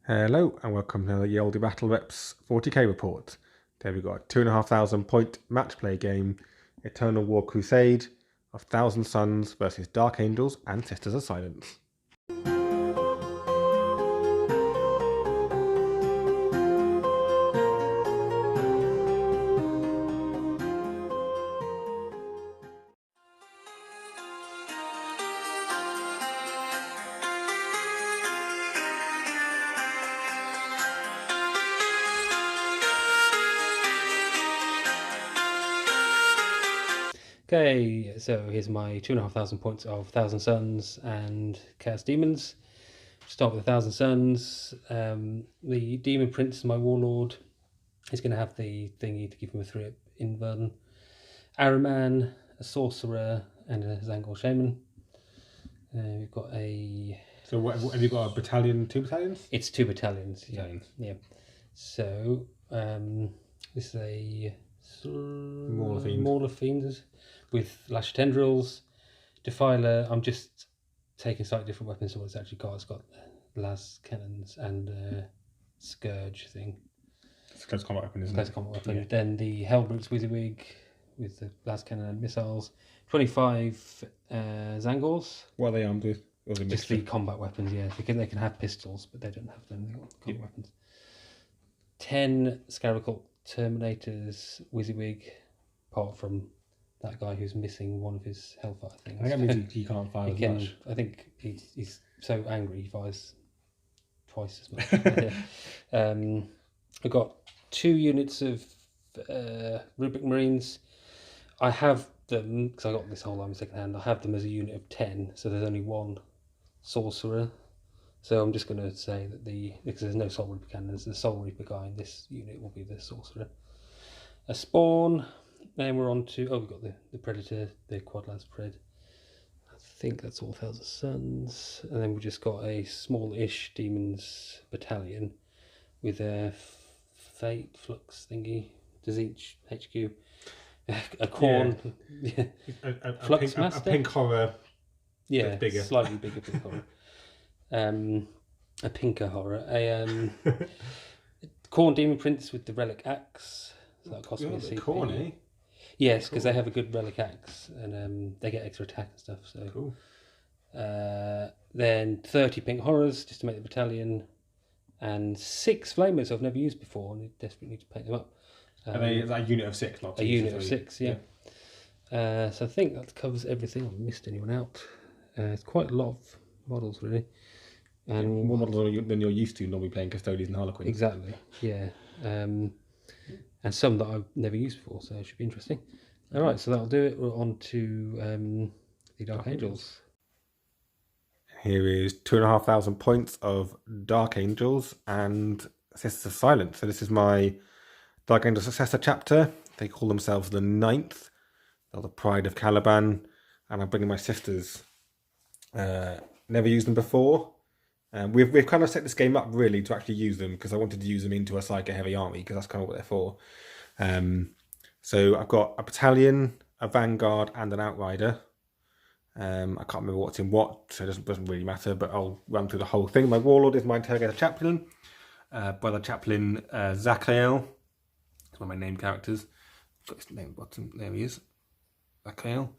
Hello and welcome to the Yoldi Battle Reps 40k report. Today we've got a 2,500 point match play game, Eternal War Crusade of Thousand Sons versus Dark Angels and Sisters of Silence. Okay, so here's my 2,500 points of Thousand Sons and Chaos Demons. Start with the Thousand Sons. The Demon Prince, my Warlord, is going to have the thingy to give him a 3-up invuln. Araman, a Sorcerer, and a Zangor Shaman. We've got a... So what, have you got a battalion, 2 battalions? It's 2 battalions, yeah. So, this is a... Mauler Fiends with Lash Tendrils. Defiler, I'm just taking slightly different weapons to what it's actually got. It's got Las Cannons and Scourge thing. It's a close combat weapon, isn't Close combat weapon. Yeah. Then the Hellbrutes Wizzywig with the Las Cannon and missiles. 25 Zangors. What are they armed with? Just the combat weapons, yeah. They can have pistols, but they don't have them. They've got combat weapons. 10 Scarabcult Terminators Wizzywig, apart from that guy who's missing one of his Hellfire things. I think that means he can't fire as much. I think he's so angry he fires twice as much. I've got 2 units of Rubric Marines. I have them, because I got this whole army second hand, I have them as a unit of 10, so there's only 1 Sorcerer. So I'm just going to say that because there's no Soul Reaper cannons, the Soul Reaper guy in this unit will be the Sorcerer. A Spawn, then we're on to, we've got the Predator, the Quadlaz Pred. I think that's all Thousand Sons. And then we've just got a small-ish Demons battalion with a Fate Flux thingy, does each HQ. A Corn, Flux Master. A pink horror. Yeah, bigger. Slightly bigger pink horror. A pinker horror. A Corn Demon Prince with the Relic Axe. So that cost me a CP. Corn, eh? Yes, because they have a good Relic Axe and they get extra attack and stuff. So cool. Then 30 pink horrors just to make the battalion, and 6 flamers I've never used before and I desperately need to paint them up. Are they a unit of 6? Not a unit of 6, yeah. So I think that covers everything. I've missed anyone out. It's quite a lot of models, really. And more models than you're used to normally playing Custodians and Harlequins. Exactly, yeah. And some that I've never used before, so it should be interesting. All right, so that'll do it. We're on to the Dark Angels. Here is 2,500 points of Dark Angels and Sisters of Silence. So this is my Dark Angel Successor chapter. They call themselves the 9th. They're the Pride of Caliban. And I'm bringing my sisters. Never used them before. We've kind of set this game up really to actually use them, because I wanted to use them into a Psycho Heavy army, because that's kind of what they're for. So I've got a battalion, a vanguard, and an outrider. I can't remember what's in what, so it doesn't really matter, but I'll run through the whole thing. My Warlord is my Interrogator Chaplain. Brother Chaplain Zachael. It's one of my name characters. Got his name at the bottom. There he is. Zachael.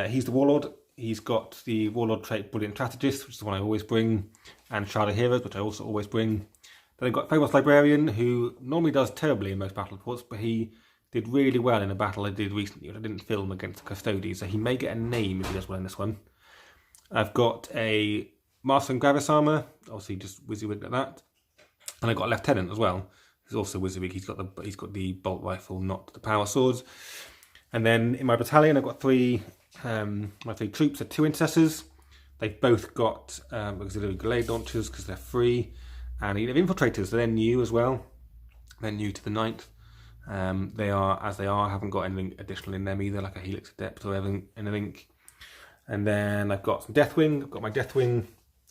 He's the Warlord. He's got the Warlord trait Brilliant Strategist, which is the one I always bring, and Shard of Heroes, which I also always bring. Then I've got Famous Librarian, who normally does terribly in most battle reports, but he did really well in a battle I did recently, which I didn't film against the Custodians, so he may get a name if he does well in this one. I've got a Master and Gravis Armour, obviously just Wizzywig like that. And I've got a Lieutenant as well. He's also Wizzywig. He's got the bolt rifle, not the power swords. And then in my battalion, I've got my 3 troops are 2 intercessors. They've both got auxiliary grenade launchers because they're free. And you have infiltrators. They're new as well. They're new to the 9th. They are as they are. I haven't got anything additional in them either, like a Helix Adept or anything. And then I've got some Deathwing. I've got my Deathwing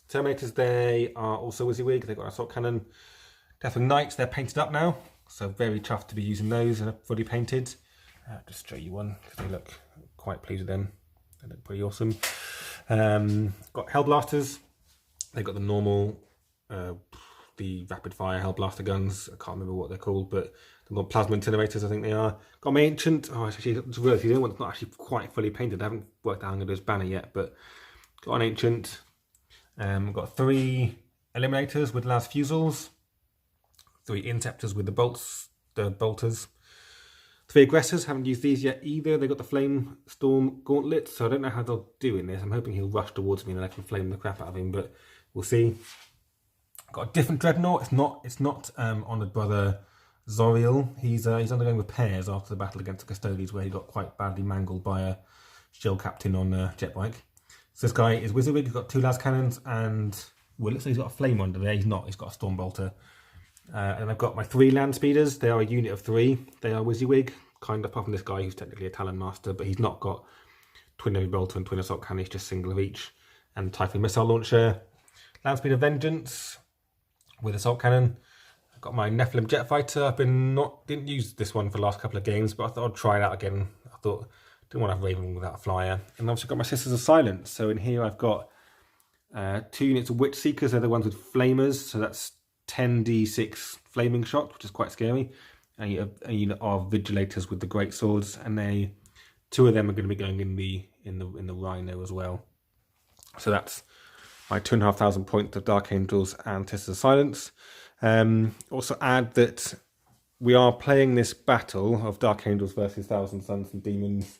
Terminators. They are also Wizzywig. They've got an assault cannon. Deathwing Knights. They're painted up now, so very chuffed to be using those and are fully painted. Just show you one because they look quite pleased with them. They look pretty awesome. Got Hellblasters. They've got the normal the rapid fire Hellblaster guns. I can't remember what they're called, but they've got plasma incinerators, I think they are. Got my ancient. Oh, actually, it's really the other one's not actually quite fully painted. I haven't worked out how I'm going to do his banner yet, but got an ancient. Got 3 eliminators with las fusils, 3 inceptors with the bolters. 3 aggressors, haven't used these yet either. They got the flame storm gauntlets, so I don't know how they'll do in this. I'm hoping he'll rush towards me and I can flame the crap out of him, but we'll see. Got a different dreadnought. It's not honoured brother Zoriel. He's undergoing repairs after the battle against the Custodes, where he got quite badly mangled by a shield captain on a jet bike. So this guy is Wizardwig. He's got 2 las cannons and well, it looks like he's got a flame under there. He's not. He's got a storm bolter. And I've got my 3 land speeders. They are a unit of 3. They are Wizardwig, kind of, apart from this guy who's technically a Talon Master, but he's not got twin heavy bolter and twin assault cannon. He's just single of each. And Typhoon missile launcher. Land speeder Vengeance with assault cannon. I've got my Nephilim jet fighter. Didn't use this one for the last couple of games, but I thought I'd try it out again. I thought didn't want to have Raven without a flyer. And I've also got my Sisters of Silence. So in here I've got 2 units of Witch Seekers. They're the ones with flamers. So that's 10d6 flaming shot, which is quite scary. And a unit of Vigilators with the great swords, and 2 of them are going to be going in the Rhino as well. So that's my 2,500 points of Dark Angels and Sisters of Silence. Also add that we are playing this battle of Dark Angels versus Thousand Sons and Daemons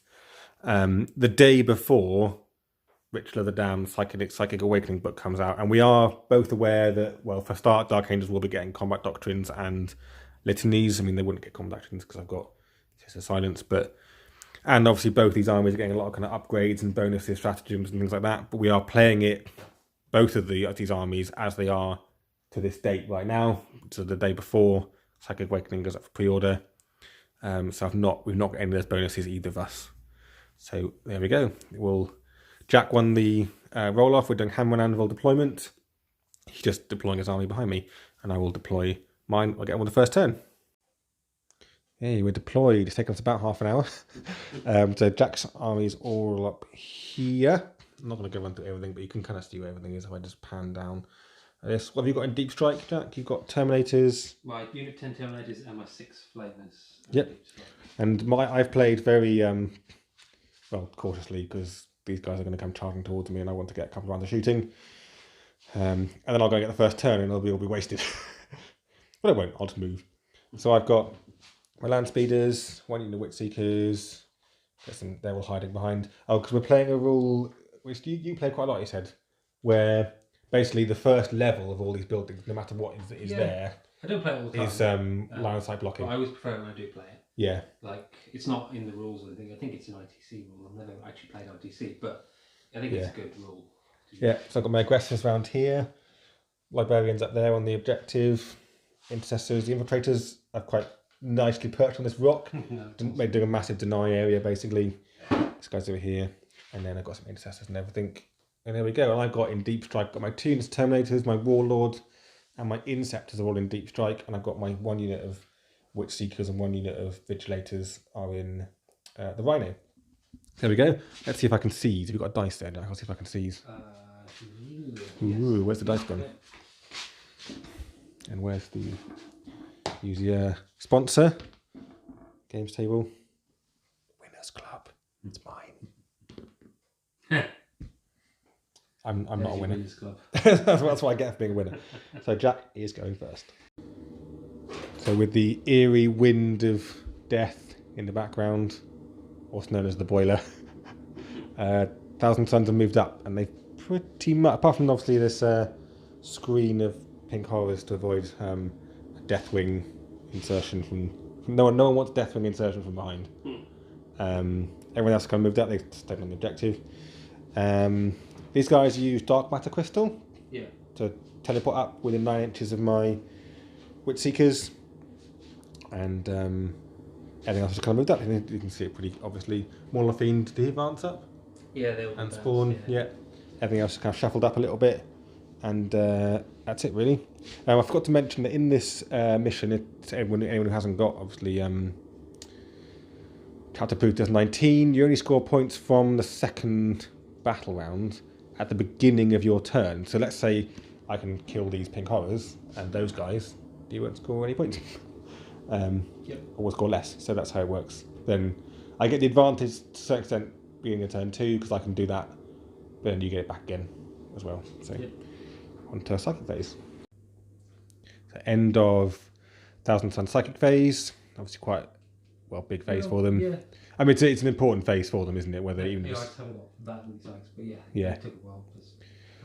the day before Ritual of the Damned Psychic Awakening book comes out, and we are both aware that, well, for a start, Dark Angels will be getting combat doctrines and litanies. I mean, they wouldn't get combat doctrines because I've got Sisters of Silence, and obviously both these armies are getting a lot of kind of upgrades and bonuses, stratagems and things like that, but we are playing it, both of these armies, as they are to this date right now, so the day before Psychic Awakening goes up for pre-order. So we've not got any of those bonuses, either of us. So there we go. Jack won the roll-off. We're doing Hammer and Anvil deployment. He's just deploying his army behind me, and I will deploy mine. I'll get on with the first turn. Hey, we're deployed. It's taken us about half an hour. So Jack's army's all up here. I'm not going to go run through everything, but you can kind of see where everything is if I just pan down this. What have you got in Deep Strike, Jack? You've got Terminators. My unit 10 Terminators and my 6 Flamers. Yep. And I've played very cautiously, because these guys are going to come charging towards me and I want to get a couple of rounds of shooting. And then I'll go and get the first turn and it'll be wasted. But it won't, I'll just move. So I've got my land speeders, 1 unit of Witch Seekers. They're all hiding behind. Oh, because we're playing a rule, which you play quite a lot, you said, where basically the first level of all these buildings, no matter what is there, I don't play it all the time. is line of sight blocking. I always prefer it when I do play it. Yeah. Like, it's not in the rules or anything. I think it's an ITC rule. I've never actually played ITC, but I think it's a good rule. Yeah, so I've got my aggressors around here. Librarians up there on the objective. Intercessors, the infiltrators are quite nicely perched on this rock. They're doing a massive deny area, basically. This guy's over here. And then I've got some intercessors and everything. And there we go. And I've got in Deep Strike, got my 2 units of Terminators, my Warlord, and my Inceptors are all in Deep Strike. And I've got my 1 unit of Witch Seekers and 1 unit of Vigilators are in the Rhino. There we go. Let's see if I can seize. Have you got a dice there, Jack? I'll see if I can seize. Ooh, where's the dice gone? And where's the... Use the sponsor. Games table. Winners Club. It's mine. I'm not a winner. That's what I get for being a winner. So Jack is going first. So with the eerie wind of death in the background, also known as the boiler, Thousand Sons have moved up, and they've pretty much, apart from obviously this screen of pink horrors to avoid a Deathwing insertion from... No one wants Deathwing insertion from behind. Everyone else kind of moved up, they've stayed on the objective. These guys use Dark Matter Crystal to teleport up within 9 inches of my Witch Seekers. And everything else has kind of moved up. You can see it pretty obviously. Mauler Fiend, did he advance up? Yeah, they all and Spawn, yeah. Everything else kind of shuffled up a little bit. And that's it, really. I forgot to mention that in this mission, anyone who hasn't got, obviously, Chapter 2019, you only score points from the second battle round at the beginning of your turn. So let's say I can kill these pink horrors, and those guys, you won't score any points. Or will score less. So that's how it works. Then I get the advantage to a certain extent being a turn 2 because I can do that. But then you get it back again as well. So on to psychic phase. So end of Thousand Sons psychic phase. Obviously quite big phase for them. Yeah. I mean, it's an important phase for them, isn't it? Whether even I just... haven't got that many psychics, but Yeah. it took a while.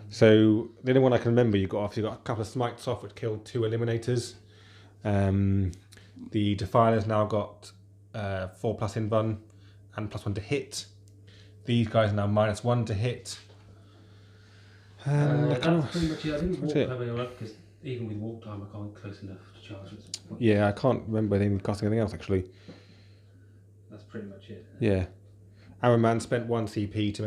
So the only one I can remember you got a couple of smites off which killed 2 eliminators. The Defiler's now got 4+ invuln and +1 to hit. These guys are now -1 to hit. That's pretty much it. I didn't walk having up because even with walk time I can't close enough to charge it. Yeah, I can't remember anything costing anything else actually. That's pretty much it. Yeah. Our man spent 1 CP to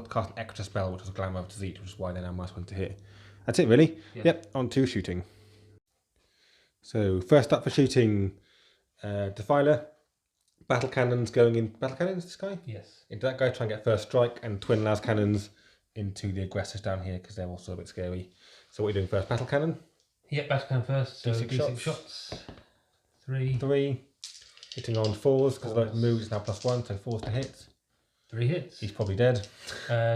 cast an extra spell, which was a Glamour of Disease, which is why they're now -1 to hit. That's it, really. Yeah. Yep, on to shooting. So first up for shooting, Defiler. Battle cannons going in. Battle cannons, this guy? Yes. Into that guy, try and get first strike, and twin las cannons into the aggressors down here because they're also a bit scary. So what are you doing first? Battle cannon? Yep, battle cannon first. So D6 shots. 3. 3. Hitting on 4s because the move is now +1, so 4s to hit. 3 hits. He's probably dead.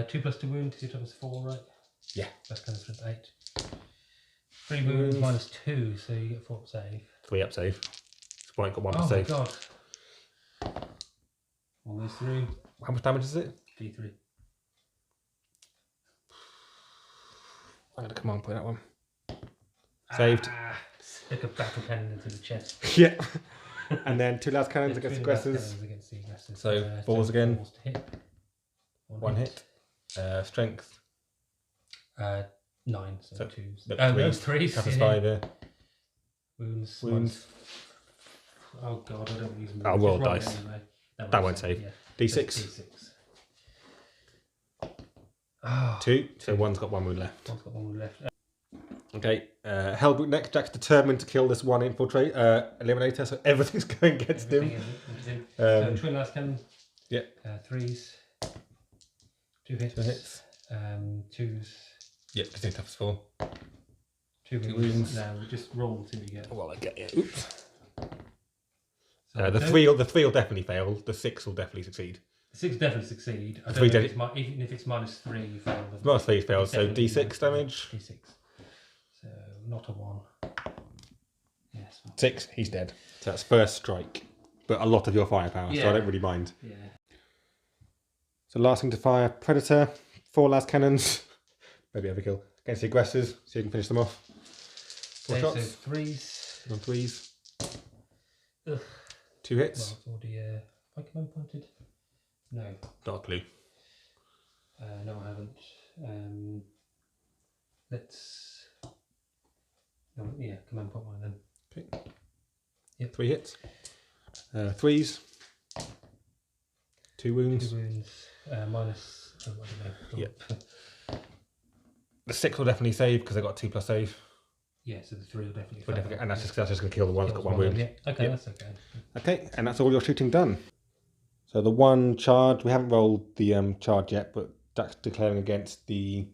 2 + 2 wound, 2 times 4, right? Yeah. Battle cannon's for 8. 3 wounds -2, so you get 4 up save. 3 up save. Sprite got 1 oh save. Oh my god. Almost through. How much damage is it? D3. I'm going to come on, play that one. Saved. Stick a battle cannon into the chest. Yeah. And then 2 las cannons against aggressors. Against the aggressors. So 4s again. 4s to hit. 1 hit. Strength. 9, so 2s. No, 3s. Toughness 5 here. Wounds. Oh god, I don't use them. I'll roll dice. Anyway. That won't save. Yeah. D6. Oh, 2. So 1's got 1 wound left. One's got 1 wound left. Okay. Hellboot next. Jack's determined to kill this one eliminator, so everything's going against him. So twin last cannon. Yep. 3s. 2 hits. 2 hits. 2s. Yep, because he's toughness 4. 2 2 wounds. wounds. Now we just roll until we get. Well, I get it. Oops. So The 3 will definitely fail. The 6 will definitely succeed. The 6 definitely succeed. I don't Three know if it's even if it's -3, you fail. -3 fails, so D6 damage. D6. So not a 1. Yes. 6, he's dead. So that's first strike. But a lot of your firepower, so I don't really mind. Yeah. So last thing to fire, Predator. 4 las cannons. Maybe overkill. Against the aggressors, so you can finish them off. 4 shots. So 3s. On 3s. Ugh. 2 hits. Well, it's already, have I command pointed? No. Not a clue. No, I haven't. Let's. No, yeah, command point 1 then. Okay. Yep. 3 hits. 3s. 2 wounds. 2 wounds. Minus. I don't know. Yep. The 6 will definitely save because they got 2+ save. Yeah, so the 3 will definitely fail. And that's just going to kill the one that's got 1 wound. Yeah. Okay, that's okay. Okay, and that's all your shooting done. So the 1 charge, we haven't rolled the charge yet, but that's declaring against the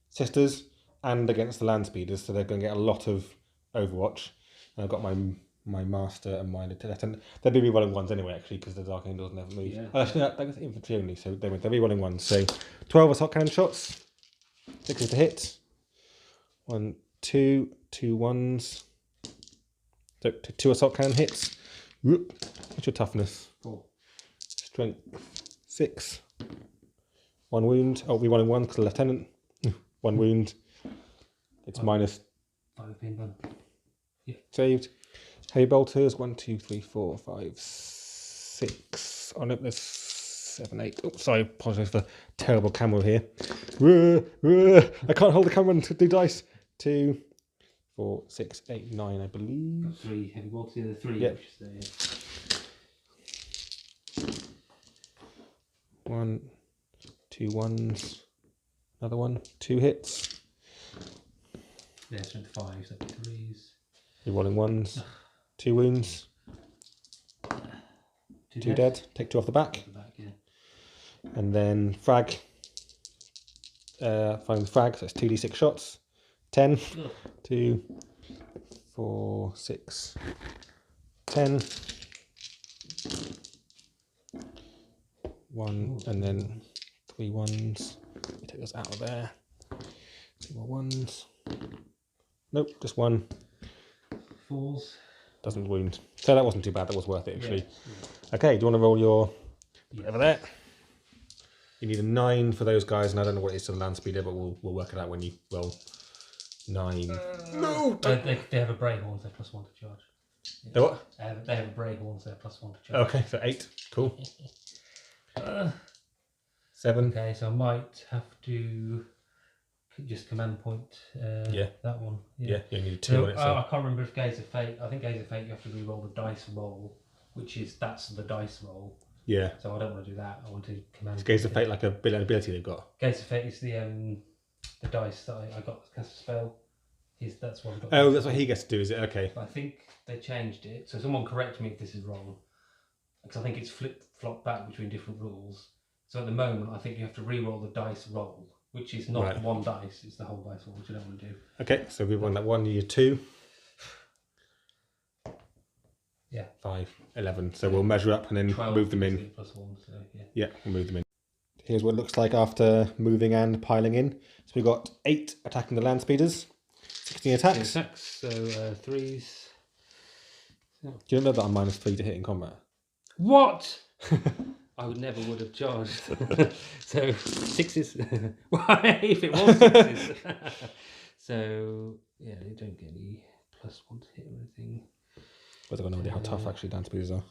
Sisters and against the Land Speeders, so they're going to get a lot of Overwatch. And I've got my Master and my Lieutenant. They'll be re-rolling 1s anyway, actually, because the Dark Angels never move. Yeah. Oh, actually, that goes infantry only, so they're re-rolling 1s. So 12 assault cannon shots, 6 to hit. 1, 2, 2 1s. So 2 assault cannon hits. Whoop. What's your toughness? 4. Strength 6. 1 wound. Oh, we won in 1 because the Lieutenant. 1 wound. It's minus 5 pin bun. Yeah. Saved. Heavy bolters. 1, 2, 3, 4, 5, 6. Oh no, there's 7, 8. Oh, sorry, apologize for terrible camera here. I can't hold the camera and do dice. 2, 4, 6, 8, 9, I believe. 3 heavy bolters. Yeah, the 3. Yep. Yeah. 1, 2 1s. Another 1. 2 hits. Yeah, strength 5, so 3s. You're rolling 1s. 2 wounds. 2 dead. Take 2 off the back. Yeah. And then frag. Firing the frag, so it's 2d6 shots. 10. 2, 4, 6, 10. 1, and then 3 ones. Let me take those out of there. 2 more ones. Nope, just 1. 4s. Doesn't wound. So that wasn't too bad. That was worth it, actually. Yeah. Okay, do you want to roll your over there? You need a 9 for those guys, and I don't know what it is to the land speeder, but we'll work it out when you roll 9. No! They have a Bray Horn, so they're +1 to charge. Yeah. They what? They have a Bray Horn, so they're +1 to charge. Okay, so 8. Cool. 7. Okay, so I might have to just command point that one. Yeah, you need 2 So, on it. So. I can't remember if Gaze of Fate. I think Gaze of Fate you have to re-roll the dice roll, that's the dice roll. Yeah. So I don't want to do that. I want to command. Is Gaze of Fate like a ability they've got? Gaze of Fate is the dice that I got to cast a spell. That's what I got. Oh, that's what he gets to do, is it? Okay. I think they changed it. So someone correct me if this is wrong, because I think it's flip-flop back between different rules. So at the moment, I think you have to re-roll the dice roll, which is not one dice; it's the whole dice roll, which I don't want to do. Okay, so we won that 1. You need 2. Yeah. 5, 11. So we'll measure up and then 12 move them in. +1, so yeah. Yeah, we'll move them in. Here's what it looks like after moving and piling in. So we've got 8 attacking the land speeders, 16 attacks. So 3s. Do you know that I'm -3 to hit in combat? What? I would never have charged. So 6s. Why? If it was 6s. So yeah, you don't get any +1 to hit or anything. But I don't know really how tough actually land speeders are.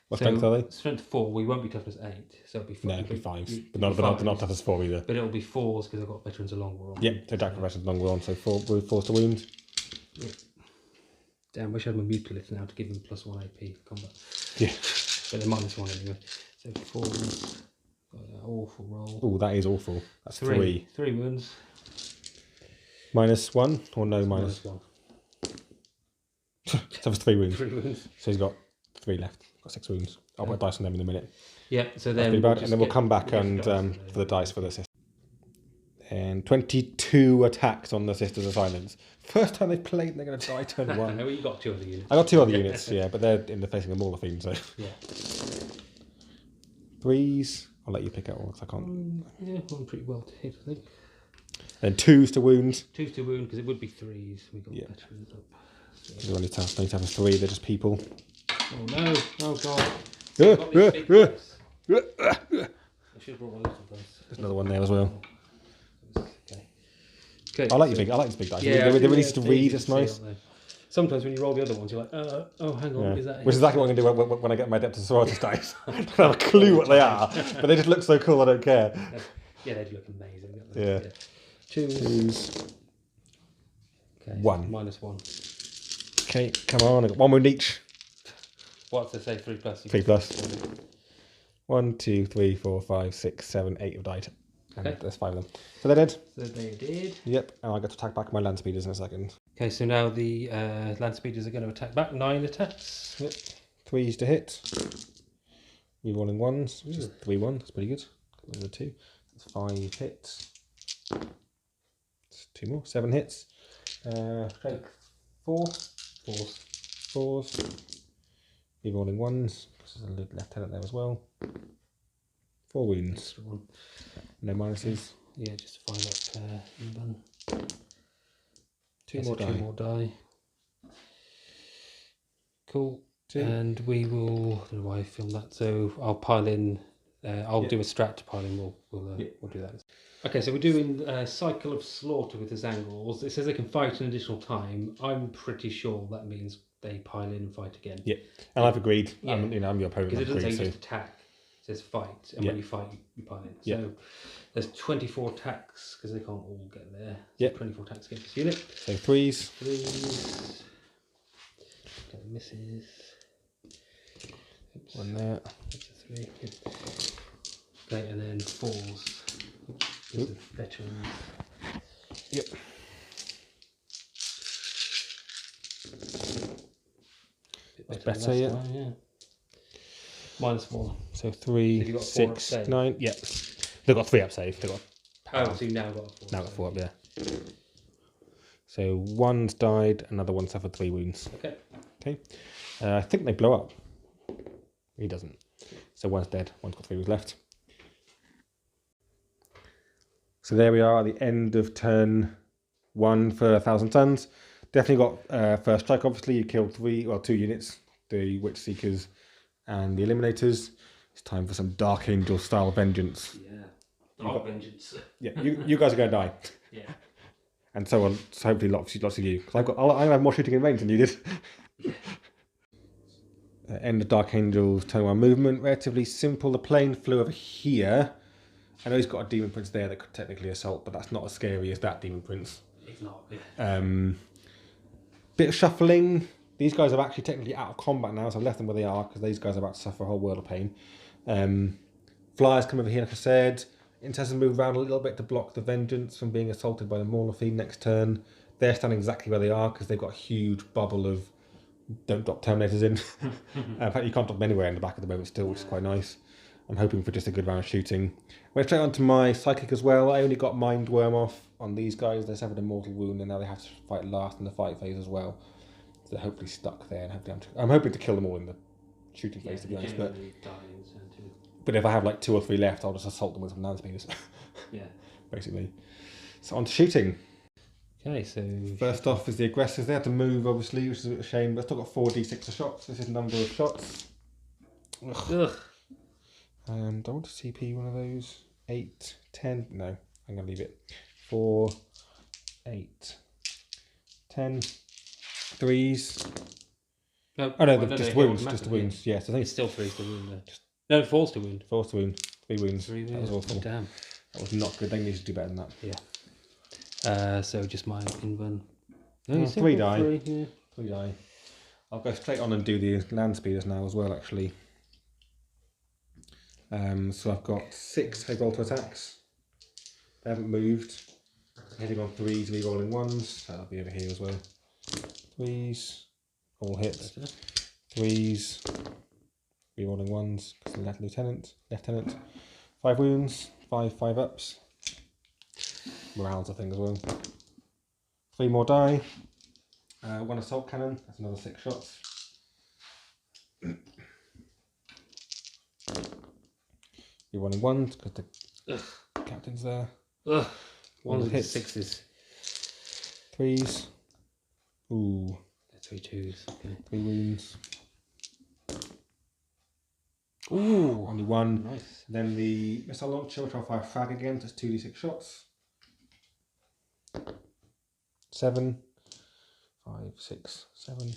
What strength are they? Strength 4. We won't be tough as 8, so it'll be 5. No, it'll be 5s. But not tough as 4 either. But it'll be 4s because I've got veterans along war on. Yeah, so attack for veterans long war on, so 4 to wound. Yeah. Damn, wish I had my mutilith now to give them +1 AP combat. Yeah. But they're -1 anyway. So 4s. Got an awful roll. Oh, that is awful. That's 3. 3 wounds. -1 or no minus? -1. So it's 3 wounds. 3 wounds. So he's got 3 left. Got 6 wounds. I'll put dice on them in a minute. Yeah, so That's then pretty bad. And then we'll come back and for the dice for the sisters. And 22 attacks on the Sisters of Silence. First time they've played, and they're going to die turn 1. No, you got 2 other units. I got 2 other units, yeah, but they're interfacing a Mauler Fiend, so. Yeah. 3s. I'll let you pick out one because I can't. Yeah, one pretty well to hit, I think. Then 2s to wound. 2s to wound because it would be 3s. We got Yeah. veterans up. So. You only need to have a 3. They're just people. Oh no! Oh god! Yeah, I've got these big dice. I should have brought one of those dice. There's another one there as well. Okay. Okay. I like these big dice. Yeah, they're really easy to read. It's nice. Sometimes when you roll the other ones, you're like, oh, hang on, is that? Which is exactly what I'm going to do when I get my Adeptus Sororitas dice. I don't have a clue what they are, but they just look so cool. I don't care. Yeah, they do look amazing. Don't they? Yeah. 2s. Okay. 1. -1. Okay, come on. I got 1 wound each. What's they say? 3+. 3+. 1, 2, 3, 4, 5, 6, 7, 8 have died. And there's 5 of them. So they're dead. So they did. Yep, and I got to attack back my land speeders in a second. Okay, so now the land speeders are going to attack back. 9 attacks. Yep. 3s to hit. Rerolling 1s, which is 3 1. That's pretty good. Another 2. That's 5 hits. That's 2 more. 7 hits. Strength 4. 4s. Rerolling 1s. There's a lieutenant there as well. 4 wounds. No minuses. Yeah, just to find up even. 2 more die. 2 more die. Cool. 2. And we will. I don't know why I filmed that. So I'll pile in. I'll do a strat to pile in. We'll do that. Okay, so we're doing a cycle of slaughter with the Zangals. It says they can fight an additional time. I'm pretty sure that means they pile in and fight again. Yeah, and I've agreed. Yeah. I'm your opponent. Because it doesn't say agreed, just attack. It says fight, and when you fight, you pile in. Yeah. So there's 24 attacks because they can't all get there. So Yeah. 24 attacks against this unit. So 3s. 3s. Okay, misses. Oops. 1 there. That's a 3. Good. Okay, and then 4s. Oops. Veterans. Yep. Bit Better, than yeah. last time, yeah. -1. So 3, Have you got 4 up 6, save? 9. Yep. They've got 3 up save. They've got Oh, so you now got 4. now got 4 up there. So So one's died, another one suffered 3 wounds. Okay. Okay. I think they blow up. He doesn't. So one's dead, one's got 3 wounds left. So there we are at the end of turn 1 for 1,000 Sons. Definitely got first strike, obviously. You killed 2 units, the Witch Seekers and the Eliminators. It's time for some Dark Angel style vengeance. Yeah. Dark vengeance. Yeah, you guys are going to die. Yeah. And so on. So hopefully lots of you. Because I have more shooting in range than you did. End of Dark Angel's turn 1 movement. Relatively simple. The plane flew over here. I know he's got a Demon Prince there that could technically assault, but that's not as scary as that Demon Prince. It's not. Yeah. Bit of shuffling. These guys are actually technically out of combat now, so I've left them where they are because these guys are about to suffer a whole world of pain. Flyers come over here, like I said. Intercessors move around a little bit to block the Vengeance from being assaulted by the Mauler Fiend next turn. They're standing exactly where they are because they've got a huge bubble of don't drop Terminators in. In fact, you can't drop them anywhere in the back at the moment still, which is quite nice. I'm hoping for just a good round of shooting. Went straight on to my Psychic as well. I only got Mind Worm off on these guys. They suffered a mortal wound and now they have to fight last in the fight phase as well. So they're hopefully stuck there. And hopefully I'm hoping to kill them all in the shooting phase, to be honest. But if I have like 2 or 3 left, I'll just assault them with some land speeders. Yeah. Basically. So on to shooting. Okay, so First off is the aggressors. They had to move, obviously, which is a bit of a shame, but still got 4d6 of shots. This is the number of shots. Ugh. And I want to CP one of those. 8, 10. No, I'm going to leave it. 4, 8, 10. 3s. No, Oh no, just wounds. Just the wounds. Yes, I think it's still 3 to wound there. No, it falls to wound. Falls to wound. 3 wounds. 3 wounds. That was awful. Damn. That was not good. They need to do better than that. Yeah. So just my invuln. No, 3 die. 3, yeah. 3 die. I'll go straight on and do the land speeders now as well, actually. So I've got 6 heavy bolter attacks. They haven't moved. Hitting on 3s, rerolling 1s. That'll be over here as well. 3s, all hits. 3s, rerolling 1s. Because the lieutenant. 5 wounds, 5 ups. Morale's a thing as well. 3 more die. 1 assault cannon. That's another 6 shots. Rerolling 1s because the captain's there. Ugh. 1 hits. 6s. 3s. Ooh. 3 2s. Okay. 3 wounds. Ooh. Only 1. Nice. Then the missile launcher, which I'll fire frag again. That's 2d6 shots. 7. 5, 6, 7.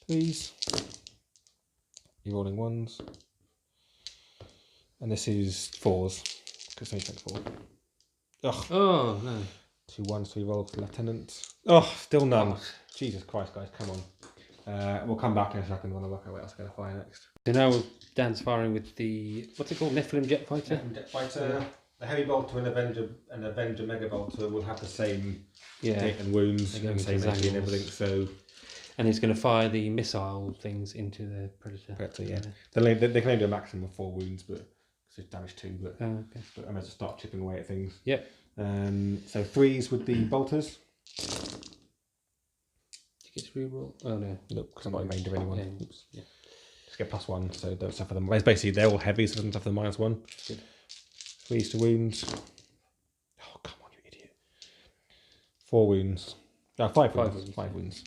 3s. Rerolling 1s. And this is 4s. Because they take 4. Ugh. Oh, no. 2 1s, 3 rolls for lieutenant. Oh, still none. Oh. Jesus Christ, guys, come on. We'll come back in a second when I work out what else I'm going to fire next. So now Dan's firing with the, what's it called, Nephilim Jet Fighter? Nephilim Jet Fighter. The heavy bolter and Avenger Mega Bolter will have the same hit and wounds and same energy and everything. So, and he's going to fire the missile things into the Predator. yeah. They can only do a maximum of 4 wounds, but it's damage 2. But, okay. But I'm going to start chipping away at things. Yep. So 3s with the bolters. Do you get to reroll? Oh no. Nope, because I'm not remained of anyone. Yeah. Oops. Yeah. Just get +1, so don't suffer them. Basically, they're all heavy, so it doesn't suffer the -1. Good. 3s to wounds. Oh, come on, you idiot. 4 wounds. No, 5 wounds. 5 wounds.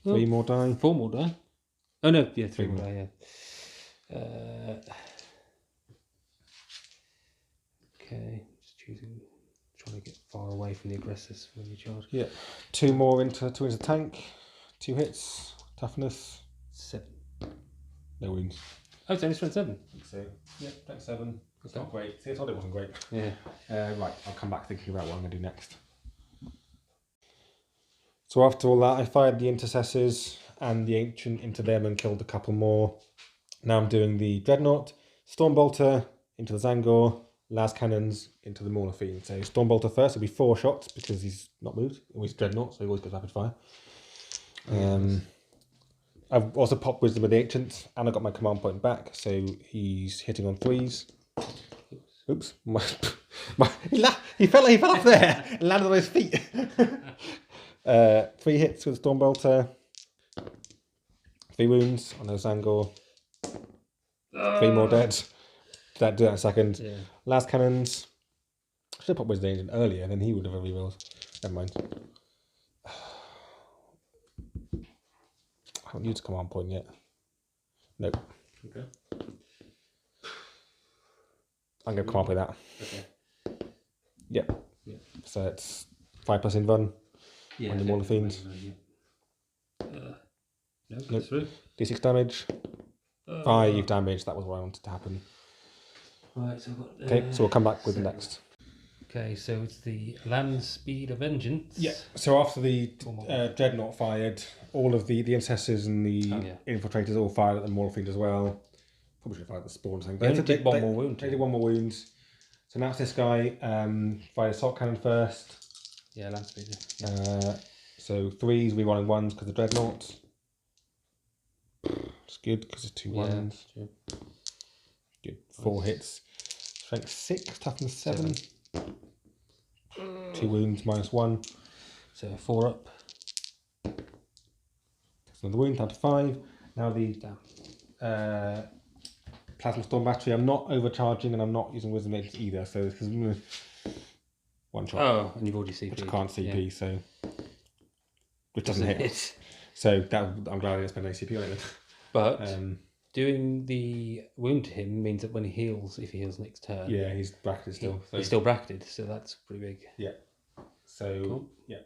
3 more die. 4 more die. Oh no, yeah, 3 more die, yeah. Okay, just trying to get far away from the aggressors when you charge. Yeah. 2 more into tank. 2 hits. Toughness. 7. No wounds. Oh, it's only 7. I think so. Yeah, tank 7. It's not great. See, I told it wasn't great. Yeah. Right, I'll come back thinking about what I'm going to do next. So after all that, I fired the Intercessors and the Ancient into them and killed a couple more. Now I'm doing the Dreadnought, Stormbolter into the Zangor, Las Cannons into the Mauler Fiend. So Stormbolter first, it'll be 4 shots because he's not moved. He's Dreadnought, so he always goes rapid fire. I've also popped Wisdom with the Ancient and I got my command point back, so he's hitting on 3s. Oops. He fell off there and landed on his feet. 3 hits with Stormbolter. 3 wounds on those angle. 3 more dead. Do that in a second. Yeah. Last cannons. Should have put Wizard Agent earlier, then he would have had rerolls. Never mind. I haven't used a command point yet. Nope. Okay. I'm going to come up with that. Okay. Yep. Yeah. So it's 5+ in run. Yeah. On the Mauler Fiends. No, goes through. D6 damage. 5 damage. That was what I wanted to happen. Right, so I've got. Okay, so we'll come back with the next. Okay, so it's the Land Speed of Vengeance. Yeah. So after the Dreadnought fired, all of the ancestors and the infiltrators all fired at the Mauler Fiend as well. Probably should have fired the spawn thing. They only did one more wound. They did 1 more wound. So now it's this guy. Fired assault cannon first. Yeah, Land Speed. So 3s, rerolling 1s because of Dreadnought. It's good because it's 2 1s. Yeah, Good. 4 hits. Strength 6, toughness 7. 2 wounds, -1. So 4 up. That's another wound, down to 5. Now the Plasma Storm Battery. I'm not overcharging and I'm not using Wisdom Agents either. So this is 1 shot. Oh, and you've already CP. Which I can't CP, so. Which doesn't hit. So I'm glad I didn't spend ACP on it. But doing the wound to him means that when he heals, if he heals next turn, yeah, he's bracketed still. He's still bracketed, so that's pretty big. Yeah. So cool. Yeah.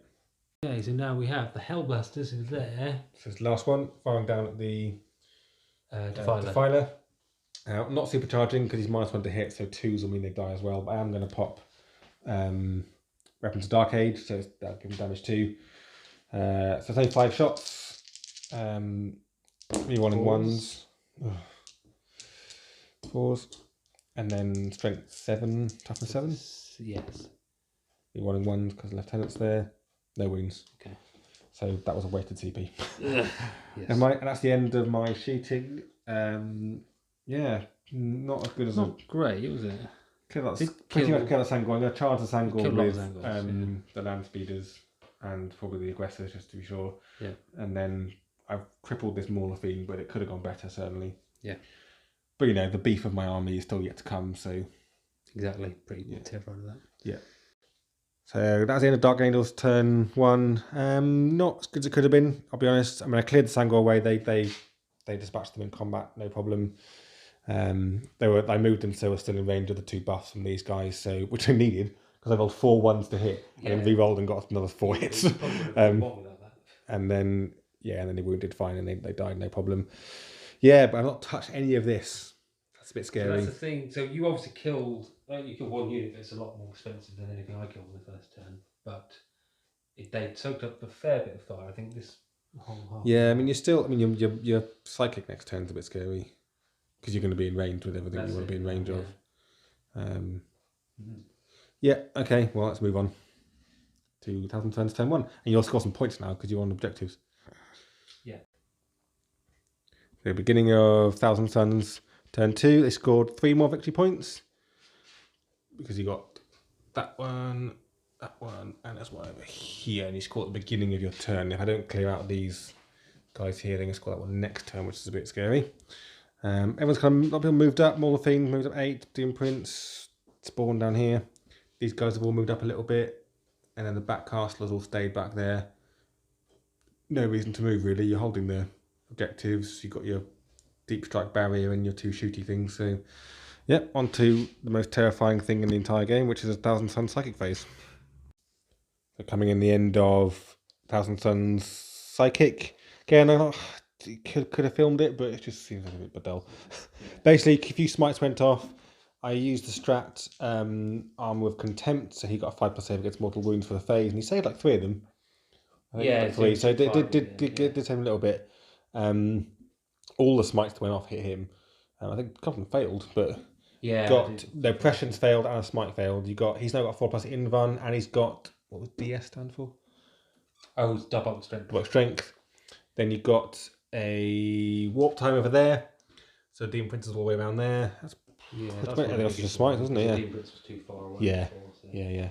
Okay, so now we have the Hellblasters who are there. So it's the last one, firing down at the Defiler. Not supercharging because he's -1 to hit, so 2s will mean they die as well. But I am going to pop Weapons of Dark Age, so that'll give him damage too. So it's only 5 shots. 3 1s. 4s. And then strength 7, toughness 7. Yes. 3 1s because Lieutenant's there. No wounds. Okay. So that was a wasted CP. Yes. And that's the end of my sheeting. Yeah, not as good as not great, was it? Pretty much kill the Sangor. I'm going to charge the Sangor with the land speeders and probably the aggressors just to be sure. Yeah. And then I've crippled this Mauler Fiend, but it could have gone better certainly. Yeah. But you know, the beef of my army is still yet to come, so. Exactly. Pretty terrified of that. Yeah. So that's the end of Dark Angels turn 1. Not as good as it could have been, I'll be honest. I mean, I cleared the Sangor away. They dispatched them in combat, no problem. I moved them so they were still in range of the 2 buffs from these guys, so which I needed because I rolled 4 1s to hit and then re-rolled and got another 4 hits. And then they wounded fine and they died, no problem. Yeah, but I've not touched any of this. That's a bit scary. So that's the thing. So you obviously killed 1 unit, but it's a lot more expensive than anything I killed in the first turn. But they soaked up a fair bit of fire. I think this whole half. Yeah, I mean your psychic next turn's a bit scary because you're going to be in range with everything you want to be in range of. Yeah. Okay. Well, let's move on to Thousand Sons turn 1, and you'll score some points now because you're on objectives. Yeah. The beginning of Thousand Sons turn 2, they scored 3 more victory points because you got that one, and there's one over here, and you score at the beginning of your turn. If I don't clear out these guys here, then you score that one next turn, which is a bit scary. Everyone's kind of, a lot of people moved up. Mauler Fiend moved up 8. Doom Prince spawned down here. These guys have all moved up a little bit, and then the backcastlers all stayed back there. No reason to move really. You're holding the objectives. You've got your deep strike barrier and your 2 shooty things. So, yeah, on to the most terrifying thing in the entire game, which is a Thousand Sons psychic phase. So coming in the end of Thousand Sons psychic. Again, could have filmed it, but it just seems like a bit dull. Basically, a few smites went off. I used the strat Arm with Contempt, so he got a 5+ save against mortal wounds for the phase, and he saved like 3 of them. Yeah, 3. So it did save him a little bit. All the smites that went off hit him. I think a couple of them failed, but the oppressions failed and a smite failed. He's now got 4+ in run, and he's got, what would DS stand for? Oh, it's double strength. Double strength. Then you've got a warp time over there. So Demon Prince is all the way around there. That's Yeah, That's that's great. what That's just smite, doesn't it? Yeah. The Emperors was too far away. Yeah. Before, so. Yeah.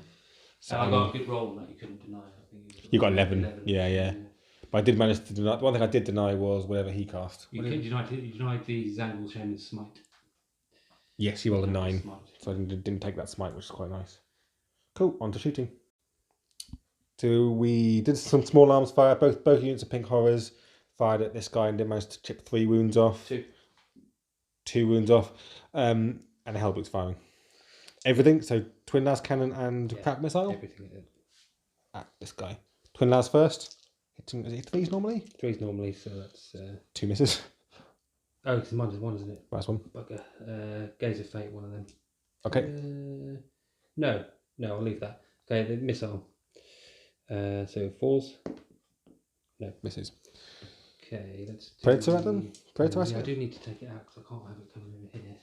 So And I got a good roll on that. You couldn't deny. I think you got 11. Yeah. But I did manage to deny. One thing I did deny was whatever he cast. You denied the Zangul Shaman smite. Yes, he rolled a 9, so I didn't take that smite, which is quite nice. Cool. On to shooting. So we did some small arms fire. Both units of pink horrors fired at this guy and did manage to chip 3 wounds off. 2 wounds off. And a Hellbook's firing. Everything. So twin las cannon and crack missile. Everything at this guy. Twin las first. Hitting, is it 3s normally? 3s normally, so that's 2 misses. Oh, because mine's 1, isn't it? Last one. Bugger. Gaze of Fate, one of them. Okay. No, I'll leave that. Okay, the missile. So falls. No. Misses. Okay, let's do... Predator at them? Predator I do need to take it out because I can't have it coming over here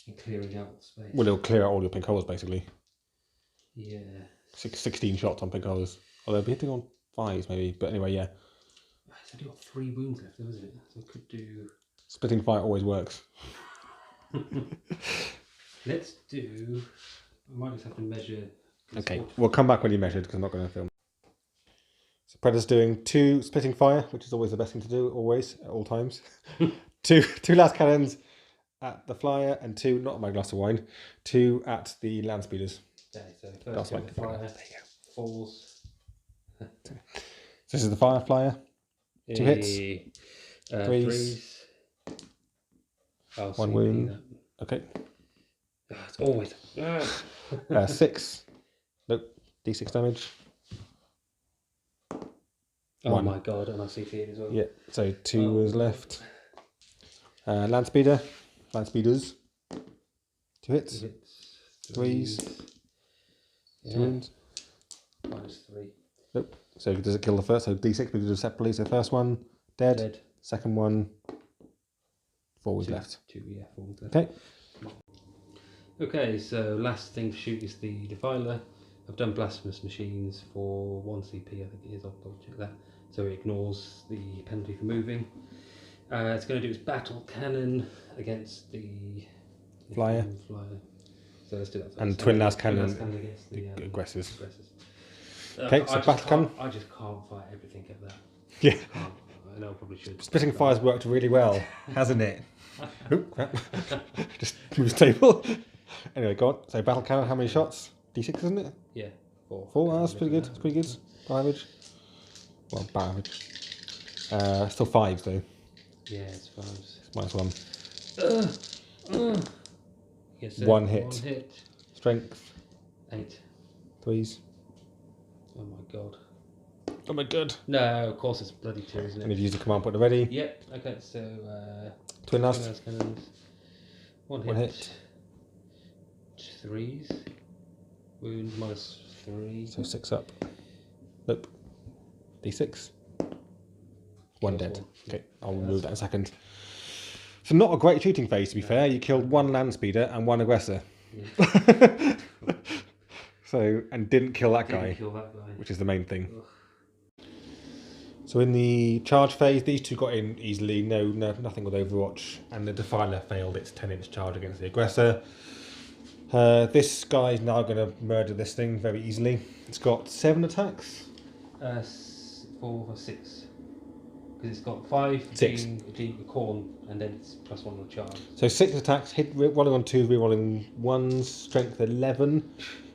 and clearing out the space. Well, it'll clear out all your pink holes, basically. Yeah. 16 shots on pink holes. Although it'll be hitting on 5s, maybe. But anyway, yeah. It's only got 3 wounds left, isn't it? So I could do... Splitting fire always works. Let's do... I might just have to measure... Okay, we'll come back when you measured because I'm not going to film. So Predator's doing 2 splitting fire, which is always the best thing to do, always, at all times. two las cannons at the flyer and 2, not my glass of wine, 2 at the land speeders. Okay, so first go with fire, falls. So this is the fire flyer. 2 hits. 3s. Oh, 1 wound. Okay. It's always... 6. Nope. D6 damage. Oh 1. my god, and I CP it as well. Yeah, so 2 was left. Land speeders. 2 hits. 3s. 2 wounds. -3. Nope. So does it kill the first? So D6 we do separately. So first one, dead. Second one, 4 was left. 4 was left. Okay. Okay, so last thing to shoot is the Defiler. I've done Blasphemous Machines for 1 CP, I think it is, I'll double check that. So it ignores the penalty for moving. It's going to do its battle cannon against the flyer. So let's do that first. And twin las cannon against the aggressors. Okay, so battle cannon. I just can't fight everything at that. Yeah. I know I probably should. Splitting fire's worked really well, hasn't it? Oop, crap. Just moves table. Anyway, go on. So battle cannon, how many shots? D6, isn't it? Yeah, 4. 4, that's pretty good. That's pretty good. Bar average. Well, bar average. Still 5s though. Yeah, it's 5s. -1. Yes, 1 hit. 1 hit. Strength. 8. 3s. Oh my god. Oh my god. No, of course it's bloody 2, isn't it? And if you use the command point ready. Yep, okay, so twin las cannons. 1 hit. 3s. Wound -3. So 6 up. Nope. D6. 1 dead. Okay, I'll remove that in a second. So not a great shooting phase, to be fair. You killed 1 land speeder and 1 aggressor. Yeah. So, and didn't kill that guy, which is the main thing. Ugh. So in the charge phase, these 2 got in easily. Nothing with Overwatch, and the Defiler failed its 10-inch charge against the aggressor. This guy's now going to murder this thing very easily. It's got 7 attacks. 4 or 6. Because it's got 5 being corn, and then it's +1 on charge. So 6 attacks, rolling on 2s, re-rolling 1s, strength 11.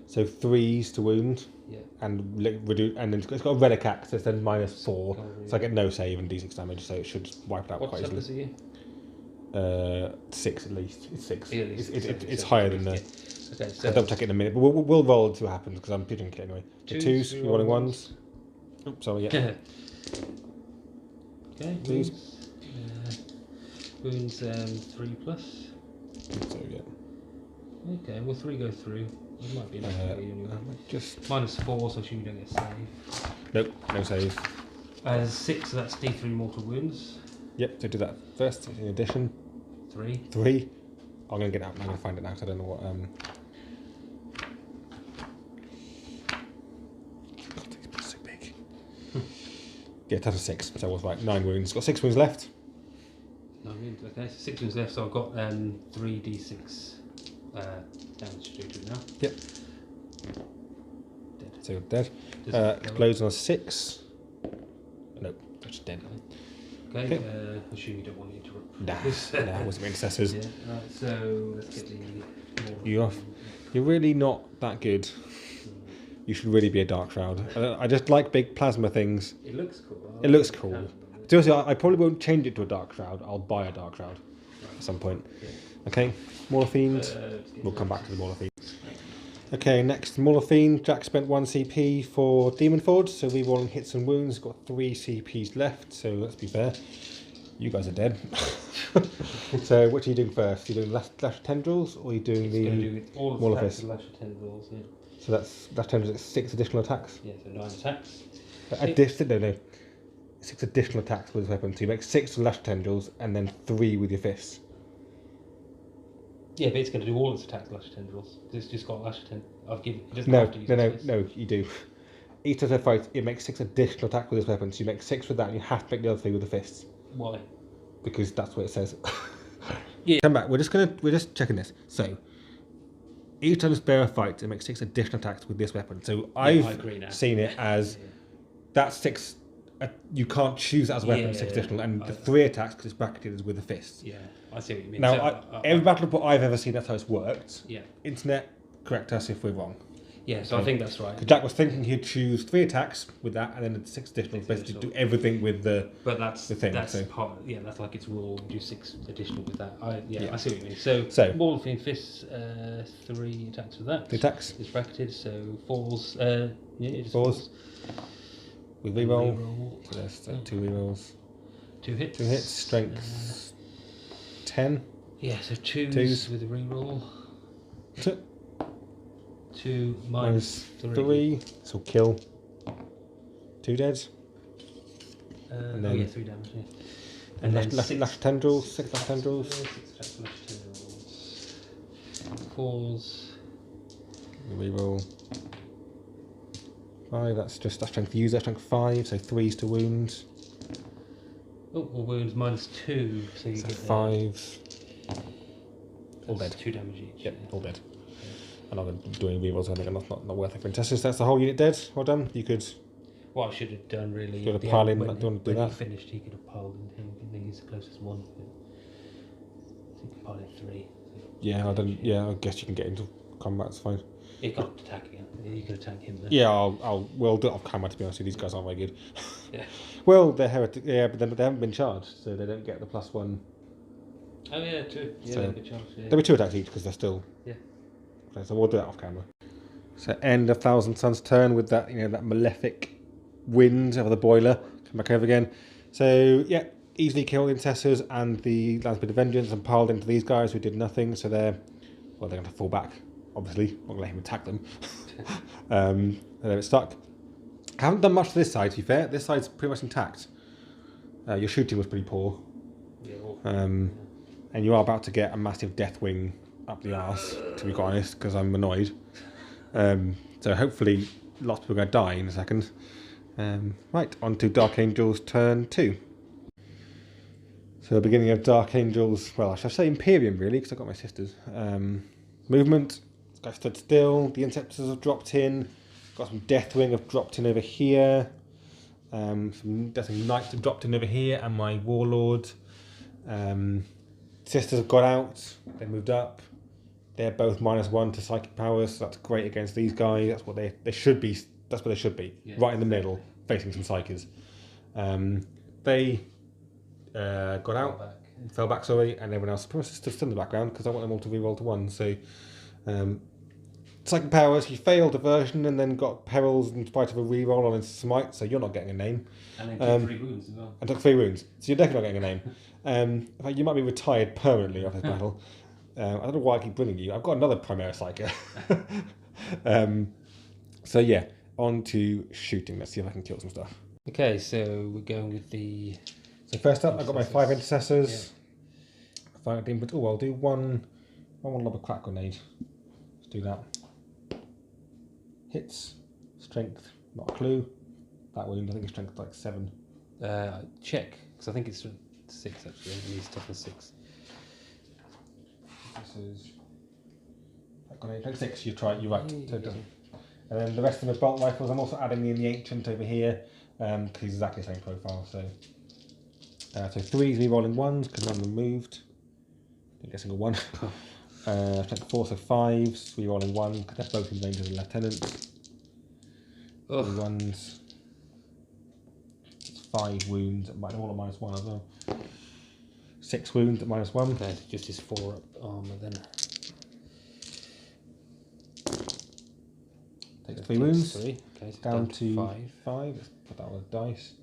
So 3s to wound. Yeah. And then it's got a relic axe, so it's then -4. So I get no save and D6 damage, so it should wipe it out quite easily. 6 at least. It's 6. It's higher than the... Okay, so I'll double check it in a minute, but we'll roll to what happens because I'm pitching it anyway. 2s, re-rolling 1s. Oops, sorry, yeah. Okay, wounds. Wounds 3+. So yeah. Okay, well 3 go through. It might be enough for you anyway. Just -4, so you don't get save. Nope, no save. 6, so that's D3 mortal wounds. Yep, so do that first in addition. 3. 3. I'm gonna get it out. I'm gonna find it now. 'Cause I don't know what. God, it's so big. Yeah, total 6. So I was right. 9 wounds. Got 6 wounds left. 9 wounds. Okay. Okay, so 6 wounds left, so I've got 3d6 damage to do to it now. Yep. Dead. So dead. Does it Explodes on a 6. Nope, that's dead. Okay, Okay. I assume you don't want to interrupt. Nah, wasn't intercessors. Yeah, right, so let's get the... You off. You're really not that good. You should really be a Dark Shroud. I just like big plasma things. It looks cool. It looks cool. Seriously, I probably won't change it to a Dark Shroud. I'll buy a Dark Shroud at some point. Yeah. Okay, Mauler Fiend. We'll come back to the Mauler Fiend. Okay, next Mauler Fiend. Jack spent 1 CP for Demon Forge, so rerolling hits and wounds. Got 3 CPs left, so let's be fair. You guys are dead. So what are you doing first? Are you doing Lash Tendrils, or are you doing the Mauler Fist? Lash Tendrils, yeah. So that's Lash Tendrils at 6 additional attacks? Yeah, so 9 attacks. No. 6 additional attacks with this weapon. So you make 6 with Lash Tendrils and then 3 with your fists. Yeah, but it's going to do all its attacks Lash Tendrils. It's just got Lash Tendrils. I've given... No, you do. Each of the fights, it makes 6 additional attacks with this weapon. So you make 6 with that and you have to make the other 3 with the fists. Why? Because that's what it says. Yeah. Come back. We're just checking this. So each time a bearer fights, it makes 6 additional attacks with this weapon. So I've seen it as that's 6. You can't choose it as a weapon, 6 additional, and the 3 attacks because it's bracketed is with the fists. Yeah, I see what you mean. Now, So, every battle report I've ever seen, that's how it's worked. Yeah. Internet, correct us if we're wrong. Yeah, so I think that's right. Jack was thinking he'd choose 3 attacks with that, and then 6 additional, basically do everything with the. But that's the thing. That's so. part. Yeah, that's like its rule. Do 6 additional with that. I see what you mean. So Mauler Fiend Fists, 3 attacks with that. 3 attacks. It's bracketed, so falls. It just Falls. With reroll. Reroll. So there's 2 rerolls. 2 hits. 2 hits. Strength 10. Yeah, so 2s Twos. with a reroll. 2 2 minus 3. So kill. 2 dead. And then 3 damage. Yeah. And then Lash Tendrils. 6 Lash Tendrils. 6 attacks, Lash Tendrils. Falls. Reroll. 5, that's strength user, strength 5, so 3s to wounds. Oh, well, wounds minus 2, so you So get 5. All dead. 2 damage each. Yep, all dead. And I'm doing rerolls, I think not worth it for Intestines. That's the whole unit dead. Well done. You could. What I should have done really. You could have piled in. When, Do you want to do when that? he finished, he could have piled in him. I think he's the closest one. So he can pile in 3. Yeah, I don't. Yeah, I guess you can get into combat. It's fine. He can't attack again. You can attack him then. Yeah, we'll do it off camera. To be honest with you, these guys aren't very good. Yeah. Well, they're heretic. Yeah, but then they haven't been charged, so they don't get the +1. Oh yeah, true. Yeah, So, they'll be charged. Yeah. There'll be 2 attacks each because they're still. Yeah. Okay, so we'll do that off camera. So end of Thousand Sons' turn with that, that malefic wind over the boiler. Come back over again. So yeah, easily killed the Intercessors and the Lance Bit of Vengeance and piled into these guys who did nothing. So they're going to fall back. Obviously, not going to let him attack them. They're stuck. Haven't done much to this side. To be fair, this side's pretty much intact. Your shooting was pretty poor. Yeah. And you are about to get a massive death wing up the arse, to be quite honest, because I'm annoyed. So hopefully lots of people are going to die in a second. Right, on to Dark Angels turn 2. So beginning of Dark Angels, well I should say Imperium really, because I've got my sisters. Movement, this guy stood still, the Interceptors have dropped in, got some Deathwing have dropped in over here, some Knights have dropped in over here, and my Warlord. Sisters have got out, they moved up. They're both -1 to psychic powers, so that's great against these guys. That's what they should be. That's where they should be, right in the middle, facing some psychers. They got out, fell back, sorry, and everyone else pretty much stood still in the background because I want them all to reroll to 1. So, psychic powers, he failed diversion and then got perils in spite of a reroll on his smite, so you're not getting a name. And then took 3 wounds as well. And took 3 wounds, so you're definitely not getting a name. In fact, you might be retired permanently off this battle. I don't know why I keep bringing you. I've got another Primera Psyker. So yeah, on to shooting. Let's see if I can kill some stuff. Okay, so we're going with the... So first up, I've got my 5 Intercessors. Yeah. 5 Demons. Oh, I'll do one lob of crack grenade. Let's do that. Hits. Strength, not a clue. That wound, I think it's strength like 7. Check, because I think it's 6 actually. He's toughness 6. This is... I've got 8.6, you're right, so it doesn't. And then the rest of the bolt rifles, I'm also adding in the Ancient over here, because he's exactly the same profile, so... so 3s re-rolling 1s, because none of them moved. Didn't get a single one. Strength 4, so 5s, re-rolling 1, because they're both in range as a lieutenant. 1s. It's 5 wounds, all at -1 as well. 6 wounds at -1. Okay, so just his 4 up armour then. Take 3 wounds. 3. Okay, so down to 5. Let's put that on a dice.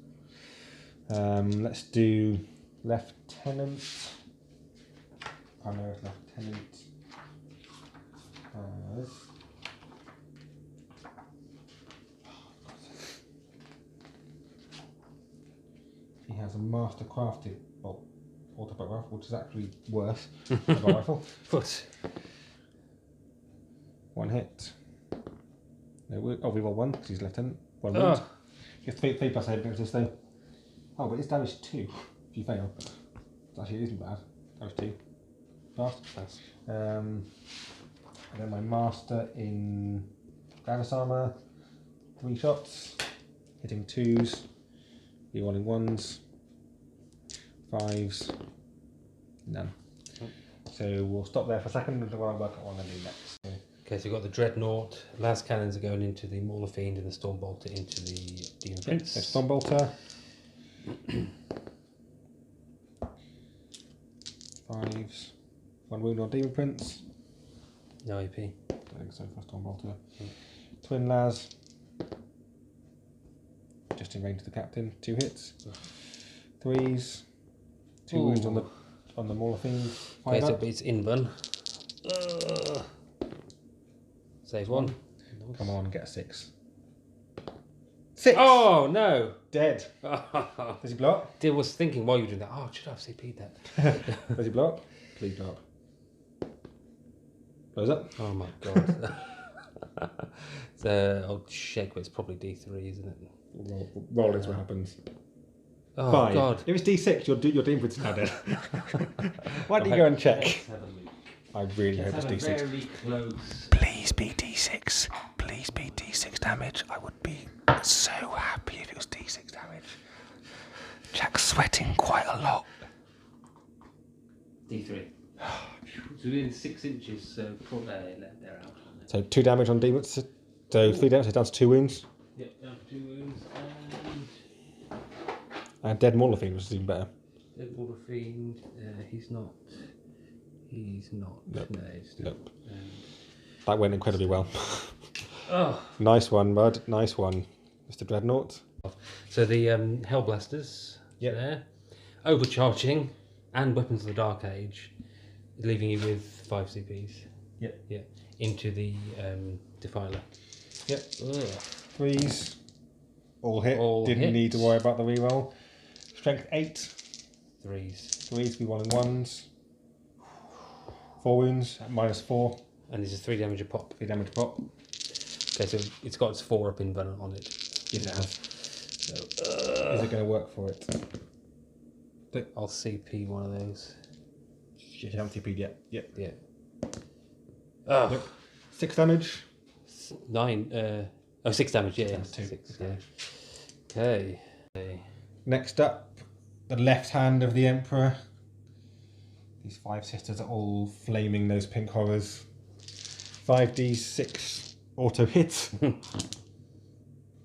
Let's do lieutenant. Primary lieutenant. He has a master crafted auto bolt rifle, which is actually worse than a bolt rifle. But 1 hit. No, we roll 1 because he's lieutenant. 1 wound. You have 3 plus 8 against this though. Oh, but it's damage 2 if you fail. Actually, it isn't bad. Damage 2. Pass. And then my master in Gravis armour. 3 shots. Hitting 2s. Re-rolling 1s. 5s. None. So we'll stop there for a second and we'll work out what I'm going to do next. Okay, so you've got the Dreadnought, las cannons are going into the Mauler Fiend and the Stormbolter into the Demon Prince. So Stormbolter. 5s. 1 wound on Demon Prince. No AP. I think so for Stormbolter. Twin Las. Just in range of the captain. 2 hits. 3s. 2 wounds on the Mauler Fiend. Okay, so it's Invan. Save 1. Nice. Come on, get a 6. 6! Oh no! Dead. Does he blow up? I was thinking while you were doing that, should I have CP'd that? Does he blow up? Please blow up. Blows up? Oh my god. So, I'll check, but it's probably D3, isn't it? Roll is what happens. Oh 5. god. If it's D6, your Demon Prince is now dead. Why don't you go and check? I really hope it's D6. Very close. Please be D6. Please be D6 damage. I would be so happy if it was D6 damage. Jack's sweating quite a lot. D3. It's within 6 inches, so they're out. So 2 damage on demons. So 3 damage, so down to 2 wounds. Yep, down to 2 wounds. And dead Mauler Fiend, which is even better. Dead Mauler Fiend, he's not. Nope. No, he's not. Nope. That went incredibly well. Oh. Nice one, bud. Nice one, Mr. Dreadnought. So the Hellblasters there, overcharging, and Weapons of the Dark Age, leaving you with 5 CPs. Yep. Yeah. Into the Defiler. Yep. Ugh. 3s. All hit. Didn't hit. need to worry about the reroll. Strength 8. 3s. 3s, be rolling 1s. 4 wounds at -4. And this is 3 damage a pop. 3 damage pop. Okay, so it's got its 4 up in Venom on it. Yes, it has. So, Is it going to work for it? I'll CP one of those. You haven't TP'd yet. Yep. Yeah. Oh. Yep. 6 damage. 9. 6 damage. Yeah. That's 2. 6, yeah. Okay. Next up, the left hand of the Emperor. These 5 sisters are all flaming those pink horrors. 5d6 auto hits.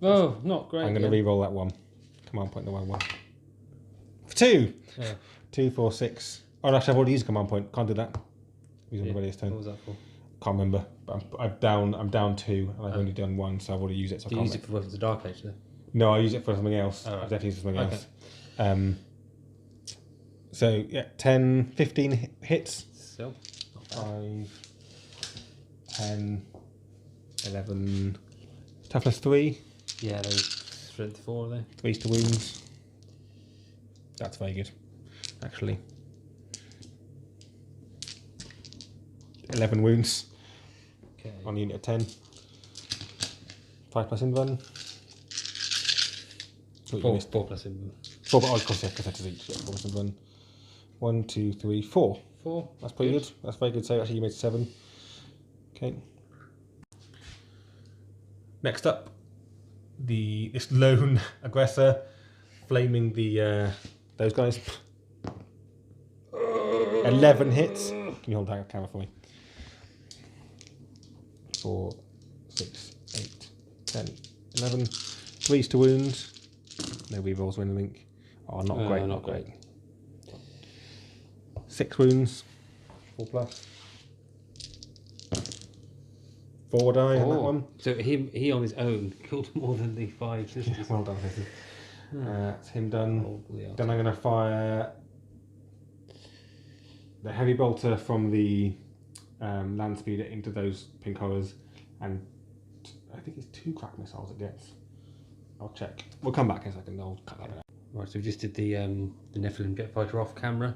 Oh, not great. I'm going to re-roll that one. Command point, the 1-1. 2! Yeah. 2, 4, 6. Oh, actually, I've already used command point. Can't do that. Use everybody this turn. What was that for? Can't remember. But I'm down 2, and I've only done 1, so I've already used it. So Do I you can't use it for Weapons of the Dark Age then? No, I use it for something else. Oh, right. I've definitely used it for something else. So, yeah, 10, 15 hits. So, 5, 10, 11. Toughness 3. yeah, those strength 4 there. 3 to wounds. That's very good, actually. 11 wounds. Okay. On a unit of 10. 5 plus invan. 4 plus in. 4, but I'll cost you because each. Yeah, 4 plus invan. 1, 2, 3, 4. 4. That's pretty good. That's very good. So actually you made 7. Okay. Next up, this lone aggressor flaming those guys. 11 hits. Can you hold that camera for me? 4, 6, 8, 10, 11. 3 to wound. No rerolls or anything. Oh, not great. Not great. 6 wounds. 4 plus. 4 die on that one. So he on his own killed more than the 5 sisters. Yeah, well done, sisters. That's him done. Then I'm going to fire the heavy bolter from the land speeder into those pink horrors, and I think it's 2 crack missiles it gets. I'll check. We'll come back in a second. I'll cut that out. Right, so we just did the Nephilim jet fighter off camera.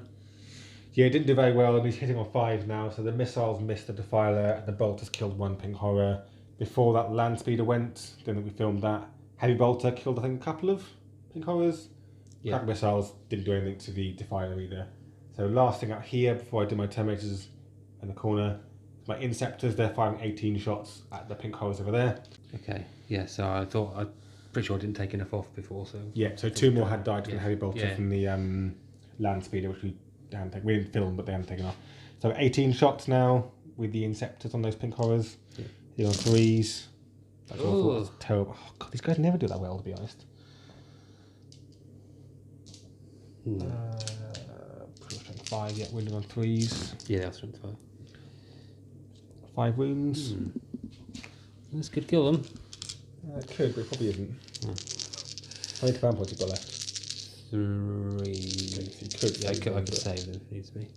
Yeah, it didn't do very well. He's hitting on 5 now, so the missiles missed the defiler, and the bolters killed 1 pink horror. Before that land speeder went, don't think we filmed that. Heavy bolter killed I think a couple of pink horrors. Yeah. Crack missiles didn't do anything to the defiler either. So last thing out here before I do my terminators in the corner, my inceptors, they're firing 18 shots at the pink horrors over there. Okay, yeah, so I'm pretty sure I didn't take enough off before, so... Yeah, so 2 more had died from the heavy bolter from the land speeder, which we didn't film, but they hadn't taken off. So 18 shots now with the inceptors on those pink horrors. Yeah. They're on 3s. That's what I thought was terrible. Oh, God, these guys never do that well, to be honest. 5, yeah, wounded on 3s. Yeah, that's 5. 5 wounds. This could kill them. It could, but it probably isn't. How many command points have you got left? 3. So you could, I could save them if it needs to be.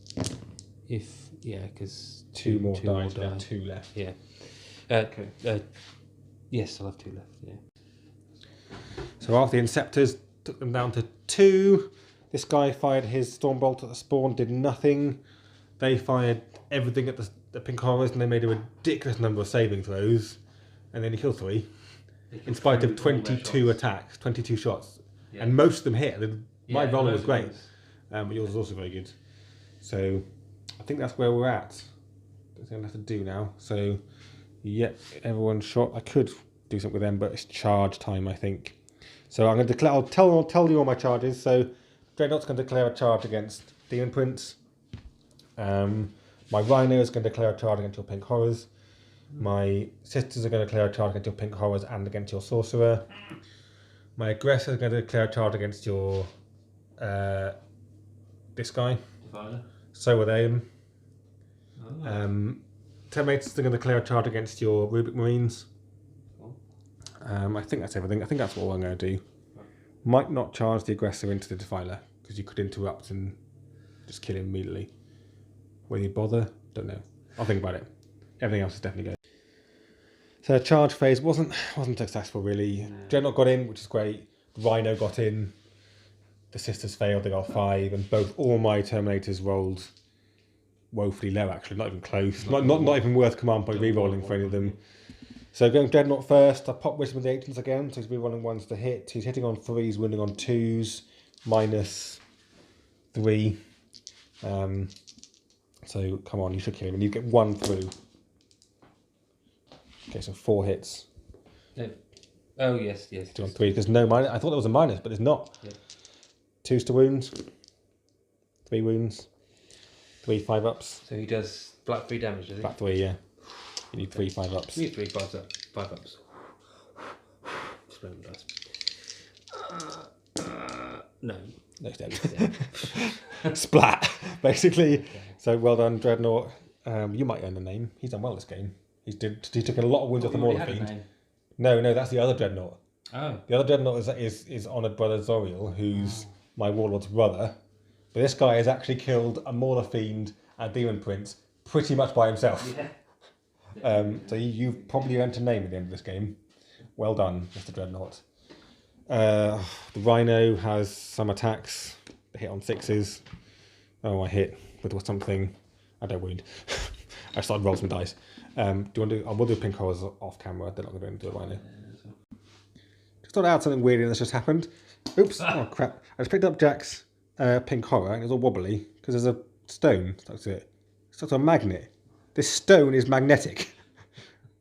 Because 2 more died, now 2 left. Yeah. Okay. Yes, I'll have 2 left, yeah. So after the Inceptors took them down to 2, this guy fired his Stormbolt at the spawn, did nothing. They fired everything at the pink horrors, and they made a ridiculous number of saving throws, and then he killed 3. In spite of 22 attacks, 22 shots. Yeah. And most of them hit. My roll was great, but yours was also very good. So I think that's where we're at. That's what I have to do now. So, yep, everyone's shot. I could do something with them, but it's charge time, I think. So I'm going to declare. I'll tell you all my charges. So Dreadnought's going to declare a charge against Demon Prince. My Rhino is going to declare a charge against your pink horrors. My sisters are going to declare a charge against your pink horrors and against your sorcerer. My aggressor is going to declare a charge against your this guy. Defiler. So are they. Terminators are going to declare a charge against your Rubric Marines. I think that's everything. I think that's what I'm going to do. Might not charge the aggressor into the defiler because you could interrupt and just kill him immediately. Will you bother? Don't know. I'll think about it. Everything else is definitely good. So charge phase wasn't successful really. No. Dreadnought got in, which is great. Rhino got in. The sisters failed. They got 5, and all my Terminators rolled woefully low. Actually, not even close. Not even worth command point re-rolling for any of them. So going Dreadnought first. I pop Wisdom of the Ancients again. So he's re-rolling 1s to hit. He's hitting on 3s, wounding on 2s, -3. So come on, you should kill him, and you get 1 through. Okay, so 4 hits. No. Oh yes. 2 on 3. There's no minus. I thought there was a minus, but it's not. Yeah. 2s to wounds. 3 wounds. 3 5-ups. So he does flat 3 damage, does he? Flat 3, yeah. You need 3 5-ups. You need 3 5-ups. Splendid dice. No. No, it's dead. Splat, basically. Okay. So well done, Dreadnought. You might earn a name. He's done well this game. He took a lot of wounds off the Mauler Fiend. No, that's the other Dreadnought. Oh. The other Dreadnought is Honoured Brother Zoriel, who's my Warlord's brother. But this guy has actually killed a Mauler Fiend and Demon Prince pretty much by himself. Yeah. So you've probably earned a name at the end of this game. Well done, Mr. Dreadnought. The Rhino has some attacks. They hit on 6s. Oh, I hit with something. I don't wound. I started rolling some dice. Do you want to? I will do pink horrors off camera. They're not going to do a Rhino. Just thought I had something weird that's just happened. Oops! Oh crap! I just picked up Jack's pink horror, and it was all wobbly because there's a stone. That's it. It's not a magnet. This stone is magnetic.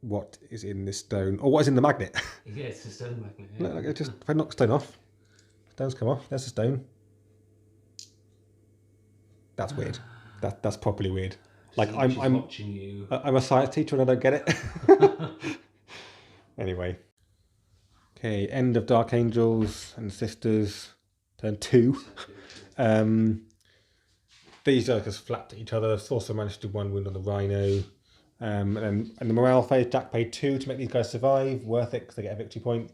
What is in this stone? Or what is in the magnet? Yeah, it's a stone magnet. Yeah. Look, if I knock stone off, stones come off. There's a stone. That's weird. That's properly weird. Like I'm watching you. I'm a science teacher and I don't get it. Anyway. Okay, end of Dark Angels and Sisters, turn 2. These are just flapped at each other. Also managed to do 1 wound on the Rhino. And the morale phase, Jack paid 2 to make these guys survive. Worth it because they get a victory point.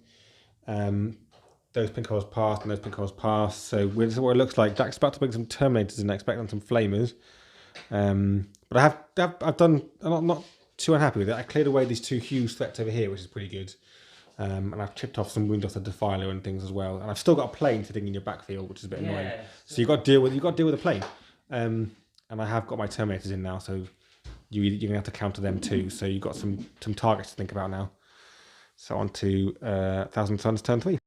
Those pink holes passed and those pink holes passed. So this is what it looks like. Jack's about to bring some Terminators and I expect on some Flamers. But I've done, I'm not too unhappy with it. I cleared away these 2 huge threats over here, which is pretty good. And I've chipped off some wounds off the Defiler and things as well. And I've still got a plane sitting in your backfield, which is a bit annoying. So you've got to deal with a plane. And I have got my Terminators in now, so you're gonna have to counter them too. So you've got some targets to think about now. So on to Thousand Sons, turn 3.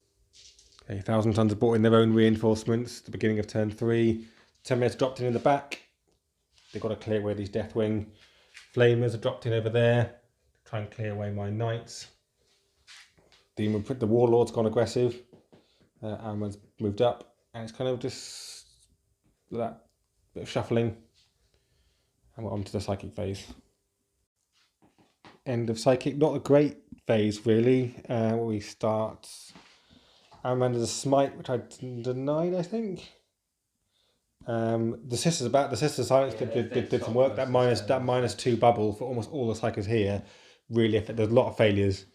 Okay, Thousand Sons have brought in their own reinforcements at the beginning of turn 3. Terminators dropped in the back. They've got to clear away these Deathwing. Flamers have dropped in over there. Try and clear away my Knights. The Warlord's gone aggressive. Arman's moved up. And it's kind of just that bit of shuffling. And we're on to the Psychic phase. End of Psychic. Not a great phase, really. We start... Arman does a Smite, which I denied, I think. The Sisters Silence did some work. That -2 bubble for almost all the Psychers here. Really, there's a lot of failures.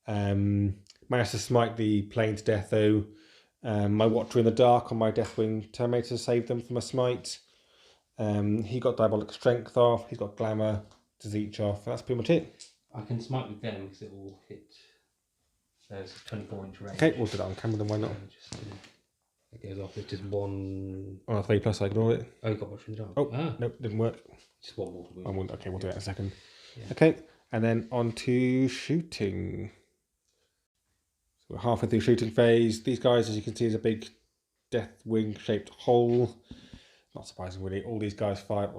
Managed to smite the plane to death though. My Watcher in the Dark on my Deathwing Terminator saved them from a smite. He got Diabolic Strength off. He's got Glamour to Zeech off. That's pretty much it. I can smite with them because it will hit. There's a 24-inch range. Okay, we'll do that on camera then. Why not? It goes off. It's just 1. On a 3+, I ignore it. Oh, you got Watcher in the Dark. Oh, nope, didn't work. Just 1 mortal wound. One wound. Okay, we'll do that in a second. Yeah. Okay, and then on to shooting. So we're halfway through shooting phase. These guys, as you can see, is a big Deathwing shaped hole. Not surprising, really. All these guys fired.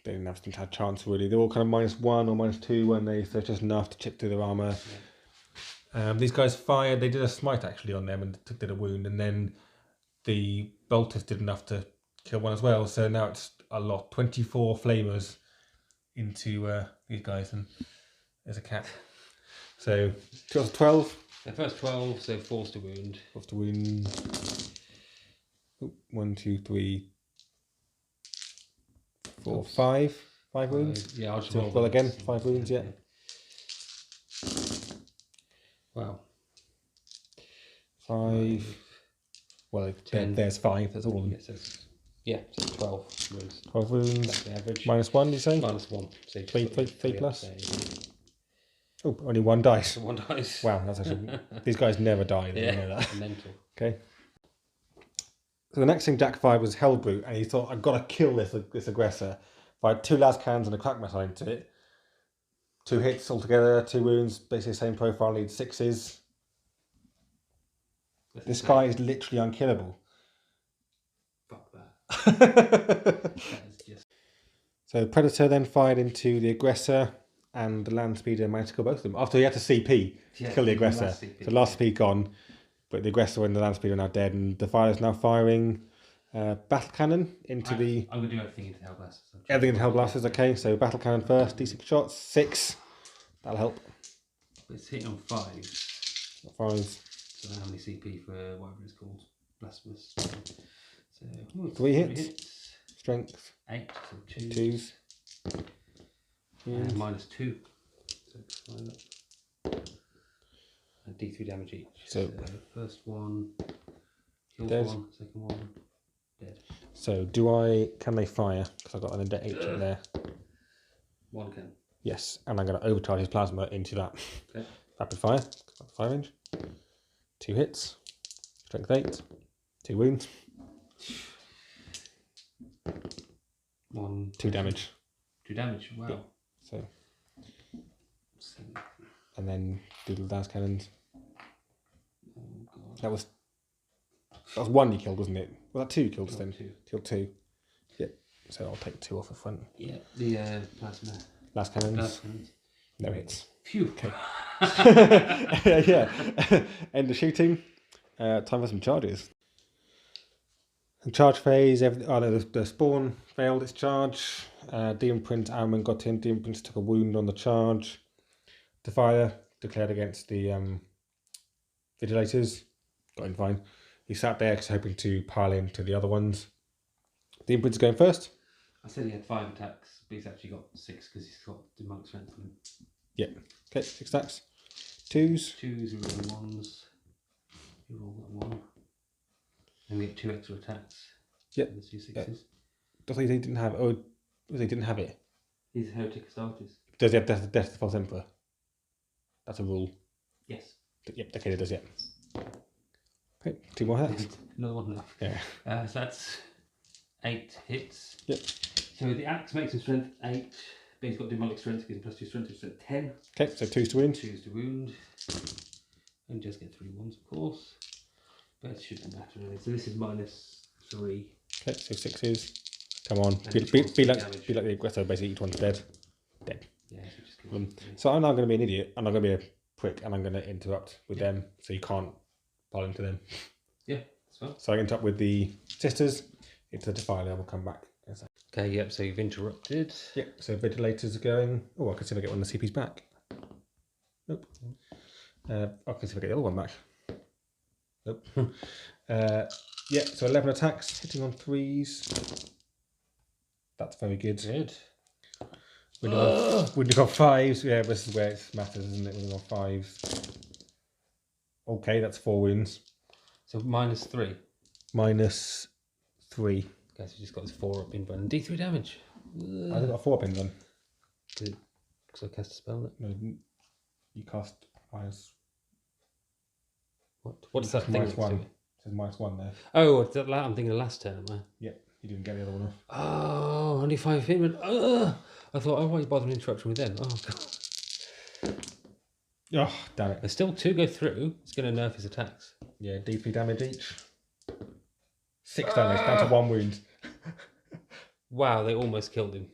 They didn't have a chance, really. They're all kind of -1 or -2 when so it's just enough to chip through their armour. Yeah. These guys fired. They did a smite actually on them and did a wound, and then the bolters did enough to kill one as well. So now it's a lot. 24 flamers into these guys, and there's a cat. So 12. The first 12, so 4 to wound. 4 to wound. 1, 2, 3, 4, 5. 5 wounds. Yeah, I'll just roll. Well, again, 5 wounds. Yeah. Wow. 5. Well, 10. There's 5. That's all of them. Yeah, so 12 wounds. 12 wounds. That's the average. -1, you say? -1. So 3+. Oh, only 1 dice. 1 dice. Wow, that's actually... These guys never die. You know that. Mental. Okay. So the next thing Jack fired was Hellbrute, and he thought, I've got to kill this aggressor. Fired 2 las cannons and a crack missile into it. 2 hits altogether, 2 wounds, basically the same profile, lead 6s. This guy is literally unkillable. Fuck that. That is just... So Predator then fired into the aggressor, and the land speeder managed to kill both of them. After he had to CP to kill the aggressor. So last CP gone, but the aggressor and the land speeder are now dead, and the fighter is now firing battle cannon into the... I'm going to do everything into Hellblasters. Everything into Hellblasters, okay. So battle cannon first, D6 shots, 6. That'll help. It's hitting on 5s. 5s. So how many CP for whatever it's called? Blasphemous. So 3 hits. Strength. 8, so 2s. And -2. So and D3 damage each. So first one kills dead. 1, second one dead. So can they fire? Because I've got an H in there. 1 can. Yes, and I'm going to overcharge his plasma into that. Okay. Rapid fire. 5 range. 2 hits. Strength 8. 2 wounds. 2 damage. 2 damage. Wow. Yeah. So. And then do the las cannons. Oh god. That was 1 you killed, wasn't it? Was that 2 you killed then? 2. Killed 2. Yeah. So I'll take 2 off the front. Yeah, the plasma. Last cannons. Plasmas. No hits. Phew. Okay. Yeah. End of shooting. Time for some charges. The charge phase. The spawn failed its charge. Demon Prince Aaron got in. Demon Prince took a wound on the charge. Defiler declared against the Vigilators. Got in fine. He sat there hoping to pile into the other ones. Demon Prince is going first. I said he had 5 attacks, but he's actually got 6 because he's got demonic strength on him. Yeah. Okay, 6 attacks. 2s. 2s, you roll 1s. You roll that 1. And we get 2 extra attacks. Yep. The 2 6s. Yeah. Does he didn't have? Oh, he didn't have it. He's Heretic Astartes. Does he have Death of the False Emperor? That's a rule. Yes. Yep. Okay, it does. Yeah. Okay, 2 more attacks. Another one left. Yeah. So that's 8 hits. Yep. So the axe makes him strength 8, but he's got demonic strength, gives him +2 strength, so strength 10. Okay, so 2s to win. 2s to wound. And just get 3 1s, of course. But it shouldn't matter really. So this is -3. Okay, so 6s. Come on, And be each one's like damage. the aggressor. Basically, each one's dead. Dead. Yeah, so just kill Um, them. So I'm now going to be an idiot, and I'm going to be a prick, and I'm going to interrupt with them, so you can't pile into them. Yeah, that's fine. So I interrupt with the sisters into the Defiler, and we'll come back. Okay, yep, so you've interrupted. Yep, so Vigilators are going. Oh, I can see if I get one of the CPs back. Nope. I can see if I get the other one back. Nope. Yeah, so 11 attacks, hitting on 3s. That's very good. Good. When you've got 5s, yeah, this is where it matters, isn't it? When you've got 5s. Okay, that's 4 wounds. So -3. -3. Okay, so you just got this 4 up in and D3 damage. I've got 4 pins on. Because I cast a spell. No, you cast minus. What's that thing? Minus 1. It says -1 there. Oh, I'm thinking of last turn, am I? Yeah, you didn't get the other one off. Oh, only 5 hit. I thought, why are you bothering interrupting with them? Oh, God. Oh, damn it. There's still 2 go through. It's going to nerf his attacks. Yeah, D3 damage each. 6 damage, down to 1 wound. Wow, they almost killed him.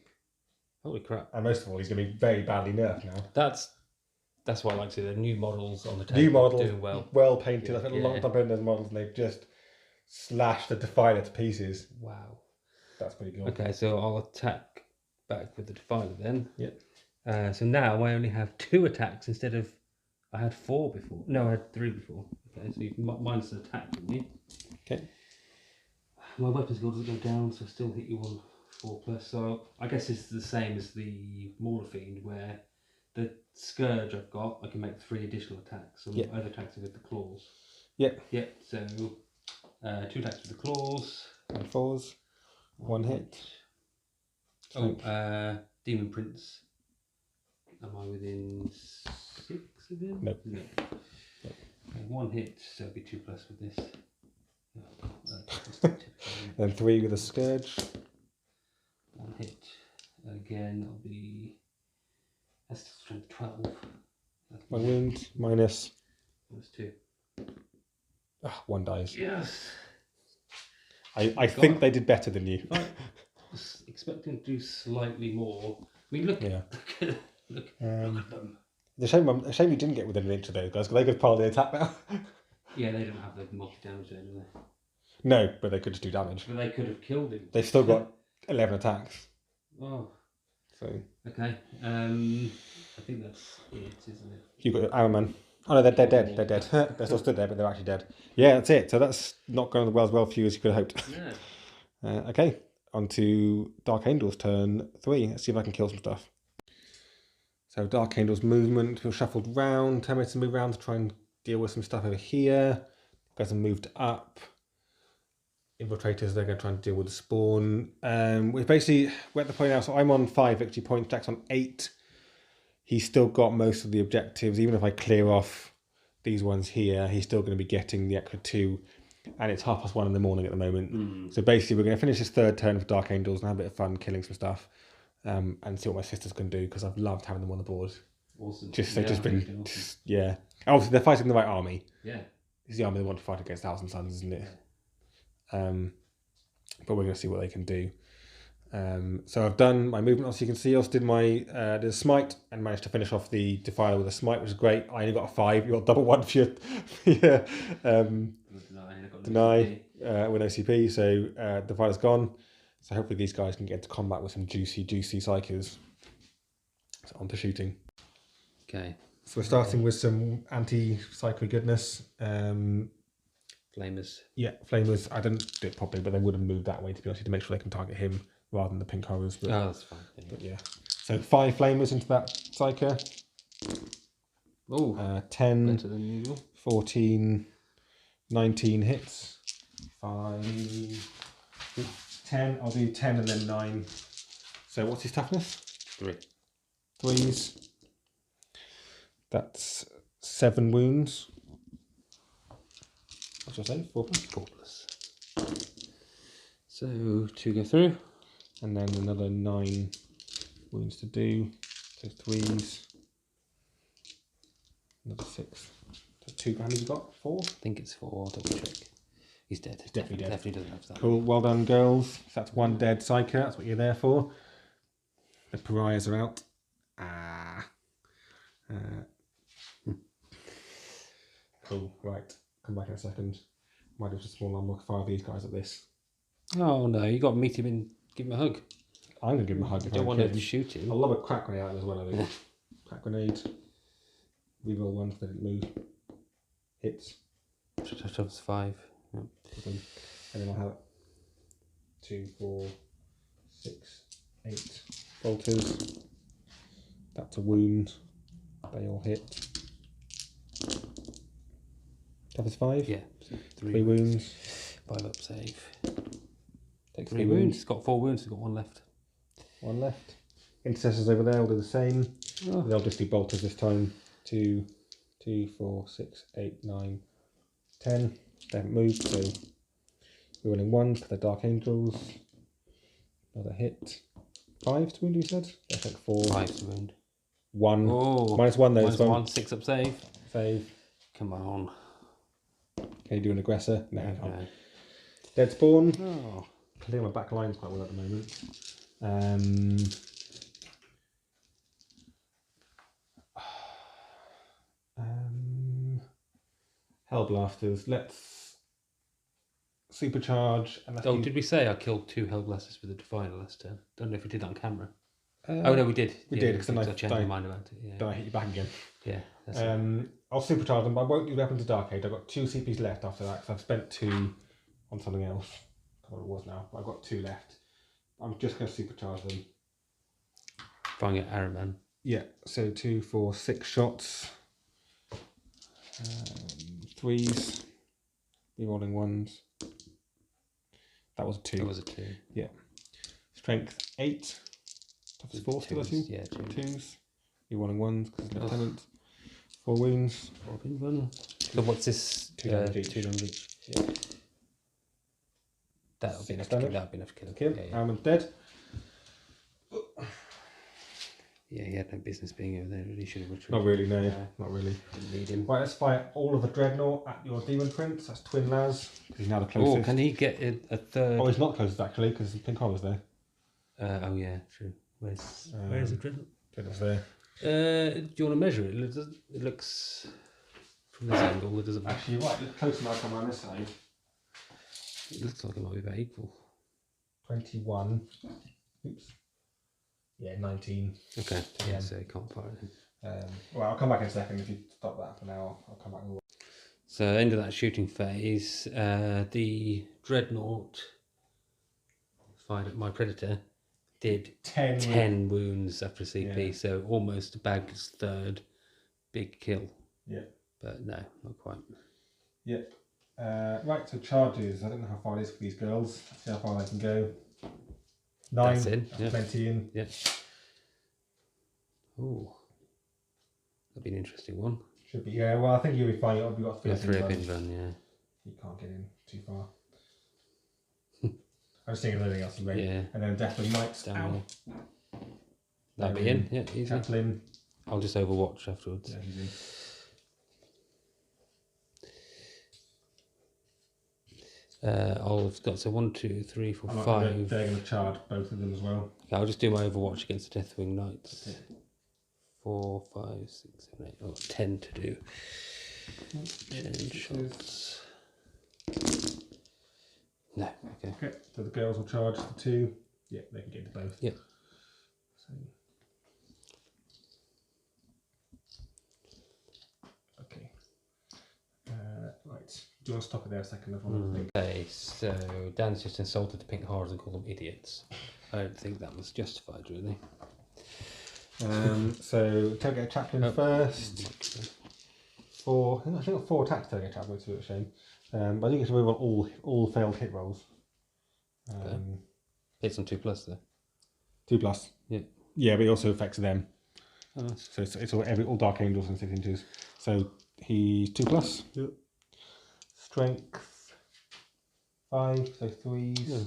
Holy crap. And most of all, he's going to be very badly nerfed now. That's what I like to see. The new models on the table. New models, doing well painted. Yeah, I've had a yeah. long time playing those models, and they've just slashed the Defiler to pieces. Wow. That's pretty good. Okay, so I'll attack back with the Defiler then. Yep. So now I only have 2 attacks instead of I had 4 before. No, I had 3 before. Okay, so you minus an attack from me. Okay. My weapon skill doesn't go down, so I still hit you on 4+. So I guess it's the same as the Mauler Fiend, where the Scourge I've got, I can make 3 additional attacks. So Yep. my other attacks are with the claws. Yep. Yep, so 2 attacks with the claws. And 4s. 1 hit. Oh, Demon Prince. Am I within 6 of him? Nope. No. Okay, 1 hit, so it'll be 2+ with this. Then 3 with a Scourge. 1 hit. Again, it'll be. That's strength 12. 1 wound. Minus. -2. 1 dies. Yes! I think they did better than you. I was expecting to do slightly more. I mean, look, Yeah. look at them. The shame you didn't get within an inch of those guys, because they could pile the attack now. Yeah, they don't have the multi-damage there, do they? No, but they could just do damage. But they could have killed him. They've still got 11 attacks. Oh, So okay. I think that's it, isn't it? you've got Iron Man. Oh no, they're dead. They're dead. They're still stood there, but they're actually dead. Yeah, that's it. So that's not going as well for you as you could have hoped. Yeah. Okay, on to Dark Angel's turn 3. Let's see if I can kill some stuff. So Dark Angel's movement, we'll shuffled round. 10 minutes to move around to try and deal with some stuff over here. Guys have moved up. Infiltrators, they're going to try and deal with the spawn. We're at the point now, so I'm on 5 victory points, Jack's on 8. He's still got most of the objectives. Even if I clear off these ones here, he's still going to be getting the extra 2. And it's 1:30 in the morning at the moment. So basically, we're going to finish this 3rd turn for Dark Angels and have a bit of fun killing some stuff. And see what my sisters can do, because I've loved having them on the board. Awesome. They've just been, awesome. yeah. Obviously, they're fighting the right army. Yeah. It's the army they want to fight against Thousand Sons, isn't it? But we're going to see what they can do. So I've done my movement, as you can see. I also did my did a smite and managed to finish off the Defiler with a smite, which is great. I only got a 5. You got double 1 for your yeah, deny with OCP. So Defiler's gone. So hopefully these guys can get into combat with some juicy psychers. So on to shooting. Okay. So we're starting with some anti-psycho goodness. Flamers. Yeah, flamers. I didn't do it properly, but they would have moved that way to be honest, to make sure they can target him rather than the pink horrors. But, Oh, that's fine. but yeah. So 5 flamers into that psyker. Oh, 10, better than usual. 14, 19 hits. 5, 10. I'll do 10 and then 9. So what's his toughness? 3. 3s. That's 7 wounds. What's your save? 4 plus? 4 plus. So 2 go through. And then another 9 wounds to do. So 3s. Another 6. So 2 how many you got? 4? I think it's 4. I'll double check. He's dead. He's definitely dead. Definitely doesn't have that. Cool. Well done, girls. So that's 1 dead psyker. That's what you're there for. The pariahs are out. Cool. Right. Come back in a second. Might do a small arm. Look, 5 of these guys at this. Oh no, you got to meet him and give him a hug. I'm gonna give him a hug. You don't want to shoot him. I'll lob a crack grenade at him as well. I think. Crack grenade. Reroll 1 so they didn't move. Hits. That's 5. Yep. And then I'll have 2, 4, 6, 8 bolters. That's a wound. They all hit. Tough as 5? Yeah. So 3 wounds. 5 up save. Takes 3 wounds. He's got 4 wounds. He's got 1 left. 1 left. Intercessors over there will do the same. Oh. They'll just do bolters this time. 2, 4, 6, 8, 9, 10. They haven't moved, so we're rolling 1 for the Dark Angels. Another hit. 5 to wound, you said? I think 4. 5 to wound. 1. Oh. -1 though. -1. 6 up save. Save. Come on. Can you do an aggressor? No, you can't. No. Dead spawn. Oh. Clear my back lines quite well at the moment. Hellblasters. Let's supercharge. And Oh, did we say I killed 2 Hellblasters with a Defiler last turn? Don't know if we did that on camera. Oh no, we did. We did because then I changed my mind about it. Yeah. Then I hit you back again. Yeah. That's I'll supercharge them, but I won't use weapons of Dark Age. I've got 2 CPs left after that because I've spent 2 on something else. I don't know what it was now, but I've got 2 left. I'm just going to supercharge them. Firing at Arrow Man. Yeah, so 2, 4, 6 shots. 3s. Rerolling 1s. That was a 2. That was a 2. Yeah. Strength 8. Toughness 4 still, I assume? Yeah, 2. 2s. Rerolling 1s because it's lieutenant. 4 wounds. 4 wounds. So what's this? 2 damage each. 2 damage each. Yeah. That'll be enough to kill. That'll be enough to kill him. Kill. Yeah. Arman's dead. Yeah, he had no business being over there. He should have retreated. Not really, no. Not really. Didn't need him. Right, let's fire all of the Dreadnought at your Demon Prince. That's Twin Laz. He's now the closest. Oh, can he get a third? Oh, he's not closest actually because Pink Horror's there. Oh yeah, true. Where's the Dreadnought? Dreadnought's there. Do you want to measure it? It looks from this angle. It doesn't. Actually, you're right. Look close enough on this side. It looks like it might be about equal. 21. Oops. Yeah, 19. Okay. Yeah, so you can't fire it. Well, I'll come back in a second. If you stop that for now, I'll come back. So end of that shooting phase, the Dreadnought fired at my Predator did 10 wounds after a CP, so almost bagged his third big kill. Yeah. But no, not quite. Yep. Right, so charges. I don't know how far it is for these girls. Let's see how far they can go. 9. That's in. That's plenty in. Yeah. Oh, that'd be an interesting one. Should be, yeah. Well, I think you'll be fine. You've got 3 3-pin run, yeah. You can't get in too far. I was thinking of anything else in range. Yeah. And then definitely Knights down. That'd be in, yeah, easy. Chaplain. I'll just overwatch afterwards. Yeah, easy. I've got so 1, 2, 3, 4, 5. They're going to charge both of them as well. Okay, I'll just do my Overwatch against the Deathwing Knights. Okay. 4, 5, 6, 7, 8. Oh, 10 to do. 10 shots. No, okay. Okay, so the girls will charge the 2. Yeah, they can get to both. Yep. So. Okay. Right. Do you want to stop it there a second? Okay, so Dan's just insulted the Pink Horrors and called them idiots. I don't think that was justified, really. So Tailgate Chaplain first. I think I've got 4 attacks Tailgate Chaplain, which is a shame. But I think it's remove on all failed hit rolls. Okay. Hits on 2+ though. 2+. Yeah. Yeah, but it also affects them. Oh, nice. So it's all Dark Angels and 6 inches. So he's 2+. Yep. Strength 5, so 3s. Yeah.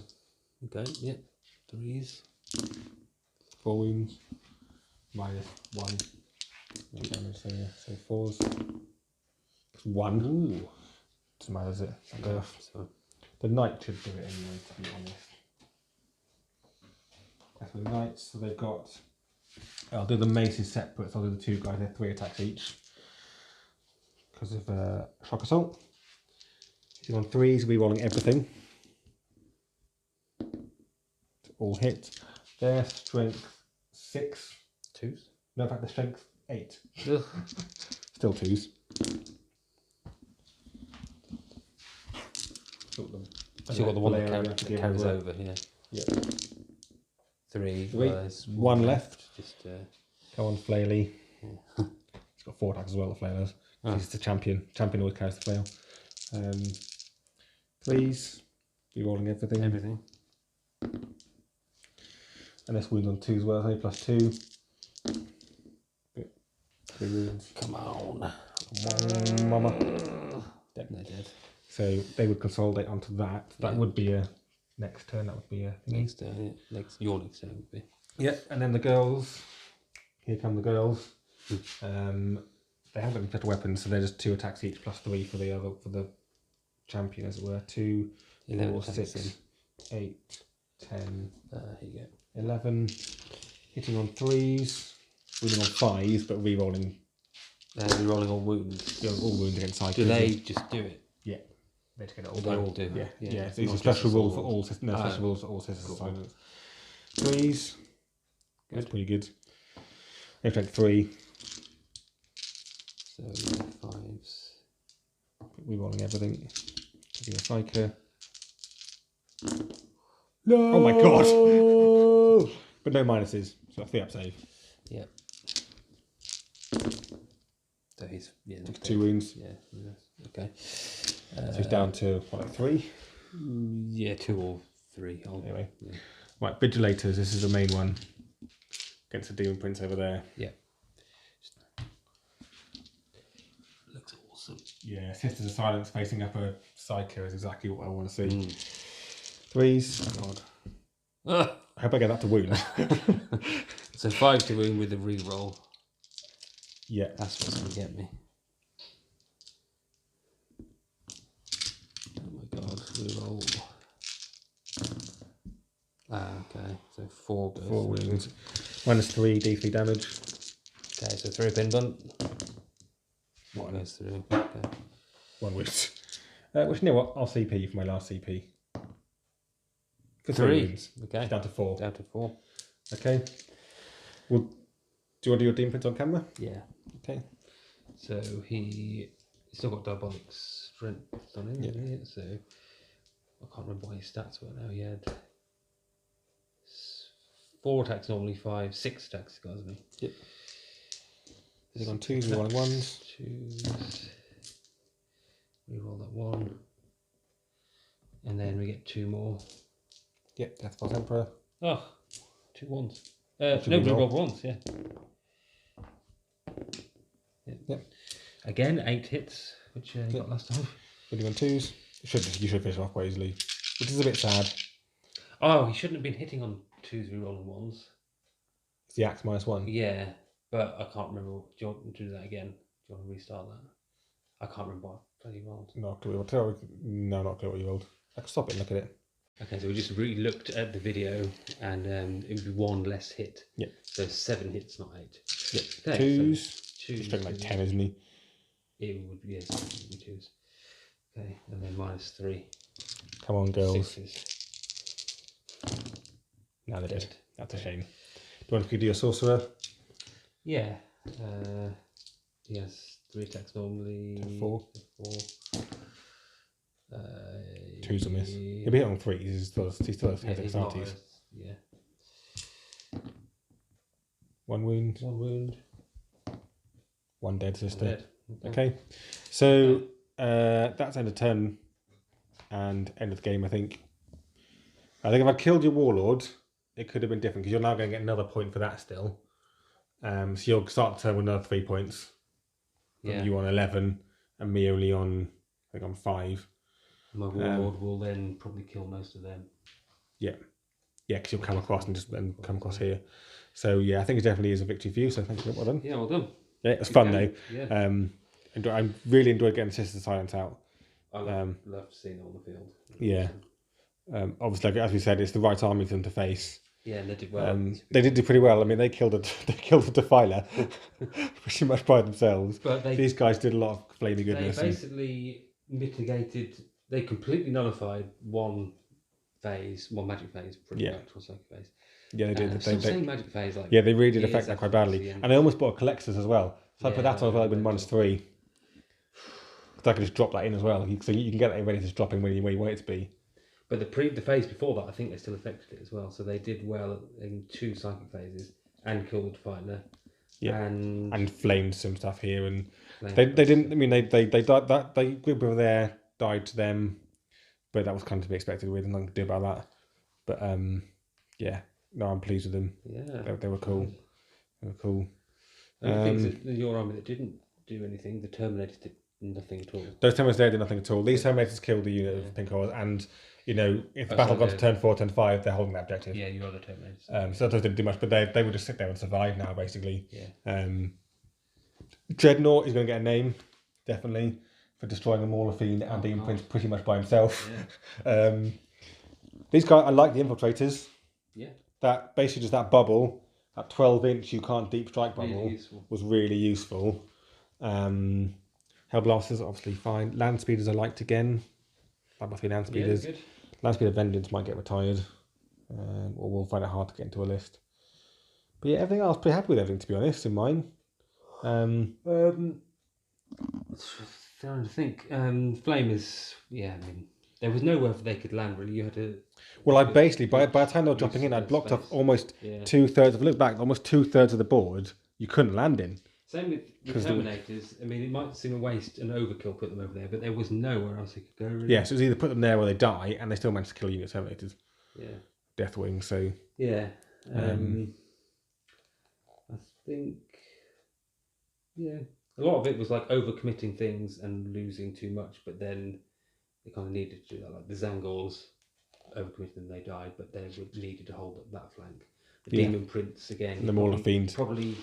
Okay, yep. 3s. 4 wounds. -1. 2 damage, so yeah, so 4s. It's 1. Ooh. Doesn't matter, does it? So, The knight should do it anyway, to be honest. That's for the knights, so they've got. I'll do the maces separate, so I'll do the 2 guys, they're 3 attacks each. Because of shock assault. Hitting on 3s, rerolling everything. All hit. Their strength 6. 2s? No, in fact, the strength 8. Ugh. Still 2s. Still got the one that carries over, yeah. Yeah. 3. 1 left. Just Go on, Flaily. Yeah. He's got 4 attacks as well, the Flail has. Oh. He's the champion. Champion always carries the Flail. 3s. Rerolling everything. Everything. And this wound on 2 as well, only +2. 3 wounds. Come on. Come on, mama. Dead. They're dead. So they would consolidate onto that. That would be a next turn, that would be a thingy. Next turn, yeah. Your next turn would be. Yeah, and then the girls. Here come the girls. They haven't got any special weapons, so they're just 2 attacks each +3 for the champion, as it were. 2, 4, 6, 8, 10, here you go. 11. Hitting on 3s, wounding on 5s, but re-rolling. Re-rolling all wounds. All wounds against psychics. Do they just do it? Yeah. They just get it all They done. all do. Yeah. So it's a special rule for all systems. No, special rules for all systems. Cool. 3s. That's pretty good. They take 3. So 5s. Rerolling everything. Taking a psyker. No! Oh my god! But no minuses. So 3 up save. Yep. So he's 2 wounds. Yeah. Okay. So he's down to what, 3? Yeah, 2 or 3. Anyway. Yeah. Right, Vigilators. This is the main one. Against the Demon Prince over there. Yeah. Looks awesome. Yeah, Sisters of Silence facing up a Psycho is exactly what I want to see. 3s. Oh god. I hope I get that to wound. So 5 to wound with a re-roll. Yeah. That's what's going to get me. Oh my god, re-roll. Okay, so 4 goes 4 wounds. -3 D3 damage. Okay, so 3 pin bunt. 1 goes through. Okay. 1 wound. Which, you know what? I'll CP for my last CP. For 3 3. wounds. Okay. It's down to 4. Down to 4. Okay. Well, do you want to do your Demon Prince on camera? Yeah. Okay. So he's still got diabolic strength on him, yeah. So I can't remember what his stats were now. He had 4 attacks normally, 5, 6 attacks, hasn't he? Yep. He's on 2s, rerolling 1s. 2s. Reroll that 1. And then we get 2 more. Yep, Death Force Emperor. Oh, 2 1s. No, reroll 1s, yeah. Yep. Again, 8 hits, which you got last time. Hitting on 2s. You should finish off quite easily. Which is a bit sad. Oh, he shouldn't have been hitting on 2s, rerolling 1s. It's the axe -1. Yeah, but I can't remember. Do you want to do that again? Do you want to restart that? I can't remember what I bloody rolled. Not clear. No, not clear what you rolled. I can stop it and look at it. Okay, so we just re-looked at the video, and it would be 1 less hit. Yeah. So 7 hits, not 8. Yeah. Okay, Twos. So He's playing like 10, isn't he? It would be, yes, it would be 2s. Okay, and then -3. Come on, girls. 6s. No, they did. Dead. That's a shame. Do you want to do your sorcerer? Yeah. He has 3 attacks normally. 4. 4. 2's a miss. He'll be hit on 3s. He still has he's not dexterities. yeah. 1 wound. 1 wound. 1 dead sister. Dead. Okay. So that's end of turn and end of the game, I think. I think if I killed your warlord, it could have been different because you're now going to get another point for that still. So you'll start the turn with another 3 points. Yeah. You on 11 and me only on, I think, on 5. My warlord will then probably kill most of them. Yeah. Yeah, because you'll come across and just then come across here. So yeah, I think it definitely is a victory for you. So thank you. Well done. Yeah, well done. Yeah, it was fun though. Yeah. I really enjoyed getting Sisters of Silence out. I love seeing it on the field. Yeah. Obviously, like, as we said, it's the right army for them to face. Yeah, and they did well. They did do pretty well. I mean, they killed a Defiler pretty much by themselves. But these guys did a lot of flaming goodness. They basically mitigated. They completely nullified one magic phase, pretty much, or psychic phase. Yeah, they did. They magic phase. Like, yeah, they really did affect that quite badly. And they almost bought a Collectors as well. So I put that on, I've been -3. Because I could just drop that in as well. So you can get that ready to just drop in where you want it to be. But the phase before that, I think they still affected it as well. So they did well in 2 psychic phases and killed the Defiler. Yeah, and flamed some stuff here, and they didn't. I mean, they died. That group over there died to them, but that was kind of to be expected. We had nothing to do about that. But yeah, no, I'm pleased with them. Yeah, they were cool. They were cool. And the things that your army that didn't do anything, the Terminators did nothing at all. Those Terminators there did nothing at all. These Terminators killed the unit of Pink Horse, and you know, if the battle got to turn 4, turn 5, they're holding that objective. Yeah, your other Terminators. So those didn't do much, but they would just sit there and survive now, basically. Yeah. Dreadnought is going to get a name, definitely, for destroying the Mauler Fiend and Demon Prince pretty much by himself. Yeah. These guys, I like the Infiltrators. Yeah. That basically just that bubble, that 12-inch you can't deep strike bubble, was really useful. Hellblasters, obviously fine. Land Speeders I liked again. That must be Land Speeders. Yeah, Land Speeder Vengeance might get retired. Or we'll find it hard to get into a list. But yeah, everything else, pretty happy with everything, to be honest, in mine. Trying to think. Flamers, yeah, I mean, there was nowhere they could land, really. You had to... Well, I basically, by the time they were dropping in, I'd blocked off almost 2/3, if I look back, almost 2/3 of the board you couldn't land in. Same with the Terminators. I mean, it might seem a waste, an overkill, put them over there, but there was nowhere else they could go, really. Yeah, so it was either put them there or they die, and they still managed to kill unit Terminators. Yeah. Deathwing, so... Yeah. I think... Yeah. A lot of it was like overcommitting things and losing too much, but then they kind of needed to do that. Like the Zangors overcommitted and they died, but they needed to hold up that flank. The Demon Prince, again... And the Mauler Fiend. Probably...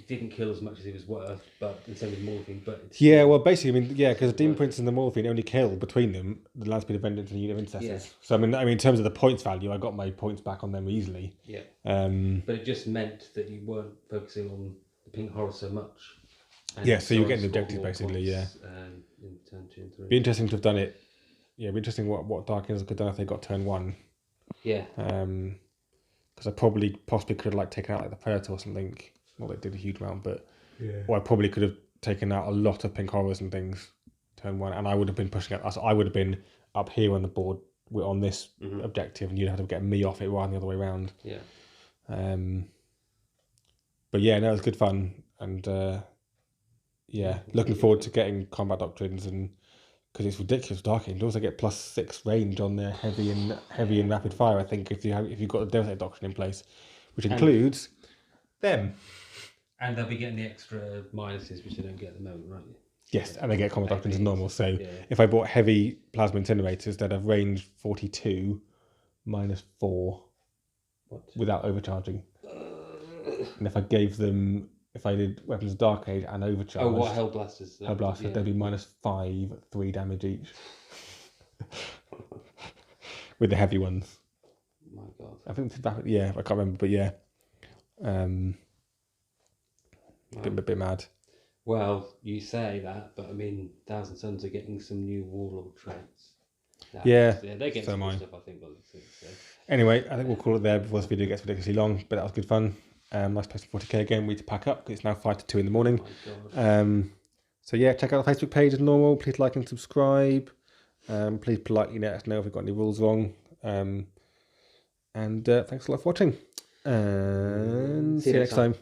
didn't kill as much as he was worth, but the same with Mauler Fiend. But well, basically, I mean, because the Demon Prince and the Mauler Fiend only kill between them the Land Speeder Vengeance and the Unit of Intercessors. Yeah. So I mean, in terms of the points value, I got my points back on them easily. Yeah. But it just meant that you weren't focusing on the Pink Horror so much. So you're getting the objective basically. Yeah. In turn 2 and 3. Be interesting to have done it. Yeah, be interesting what Dark Angels could have done if they got turn 1. Yeah. Because I possibly could have like taken out like the Predator or something. Well, they did a huge amount, but or I probably could have taken out a lot of Pink Horrors and things turn 1, and I would have been pushing it. I would have been up here on the board on this objective, and you'd have to get me off it rather than the other way around. Yeah. But yeah, no, it was good fun, and looking forward to getting combat doctrines, and because it's ridiculous. Dark Angels, they get +6 range on their heavy and rapid fire. I think if you've got the Devastate doctrine in place, which includes them. And they'll be getting the extra minuses, which they don't get at the moment, right? Yes, and they get combat doctrines as normal. So if I bought heavy plasma incinerators, they'd have range 42, -4, without overcharging. And if I did Weapons of Dark Age and overcharge... Oh, what Hellblasters? Hellblasters, they'd be -5, 3 damage each. with the heavy ones. My God. I think that, yeah, I can't remember, but yeah, Wow. bit mad. Well, you say that, but I mean, Thousand Sons are getting some new warlord traits. Yeah, they're getting so some am good I. stuff, I think. By the looks of it, so. Anyway, I think we'll call it there before this video gets ridiculously long, but that was good fun. Nice place for 40k again. We need to pack up because it's now 5 to 2 in the morning. Oh my God. So yeah, check out the Facebook page as normal. Please like and subscribe. Please politely let us know if we've got any rules wrong. And thanks a lot for watching. And see you next time.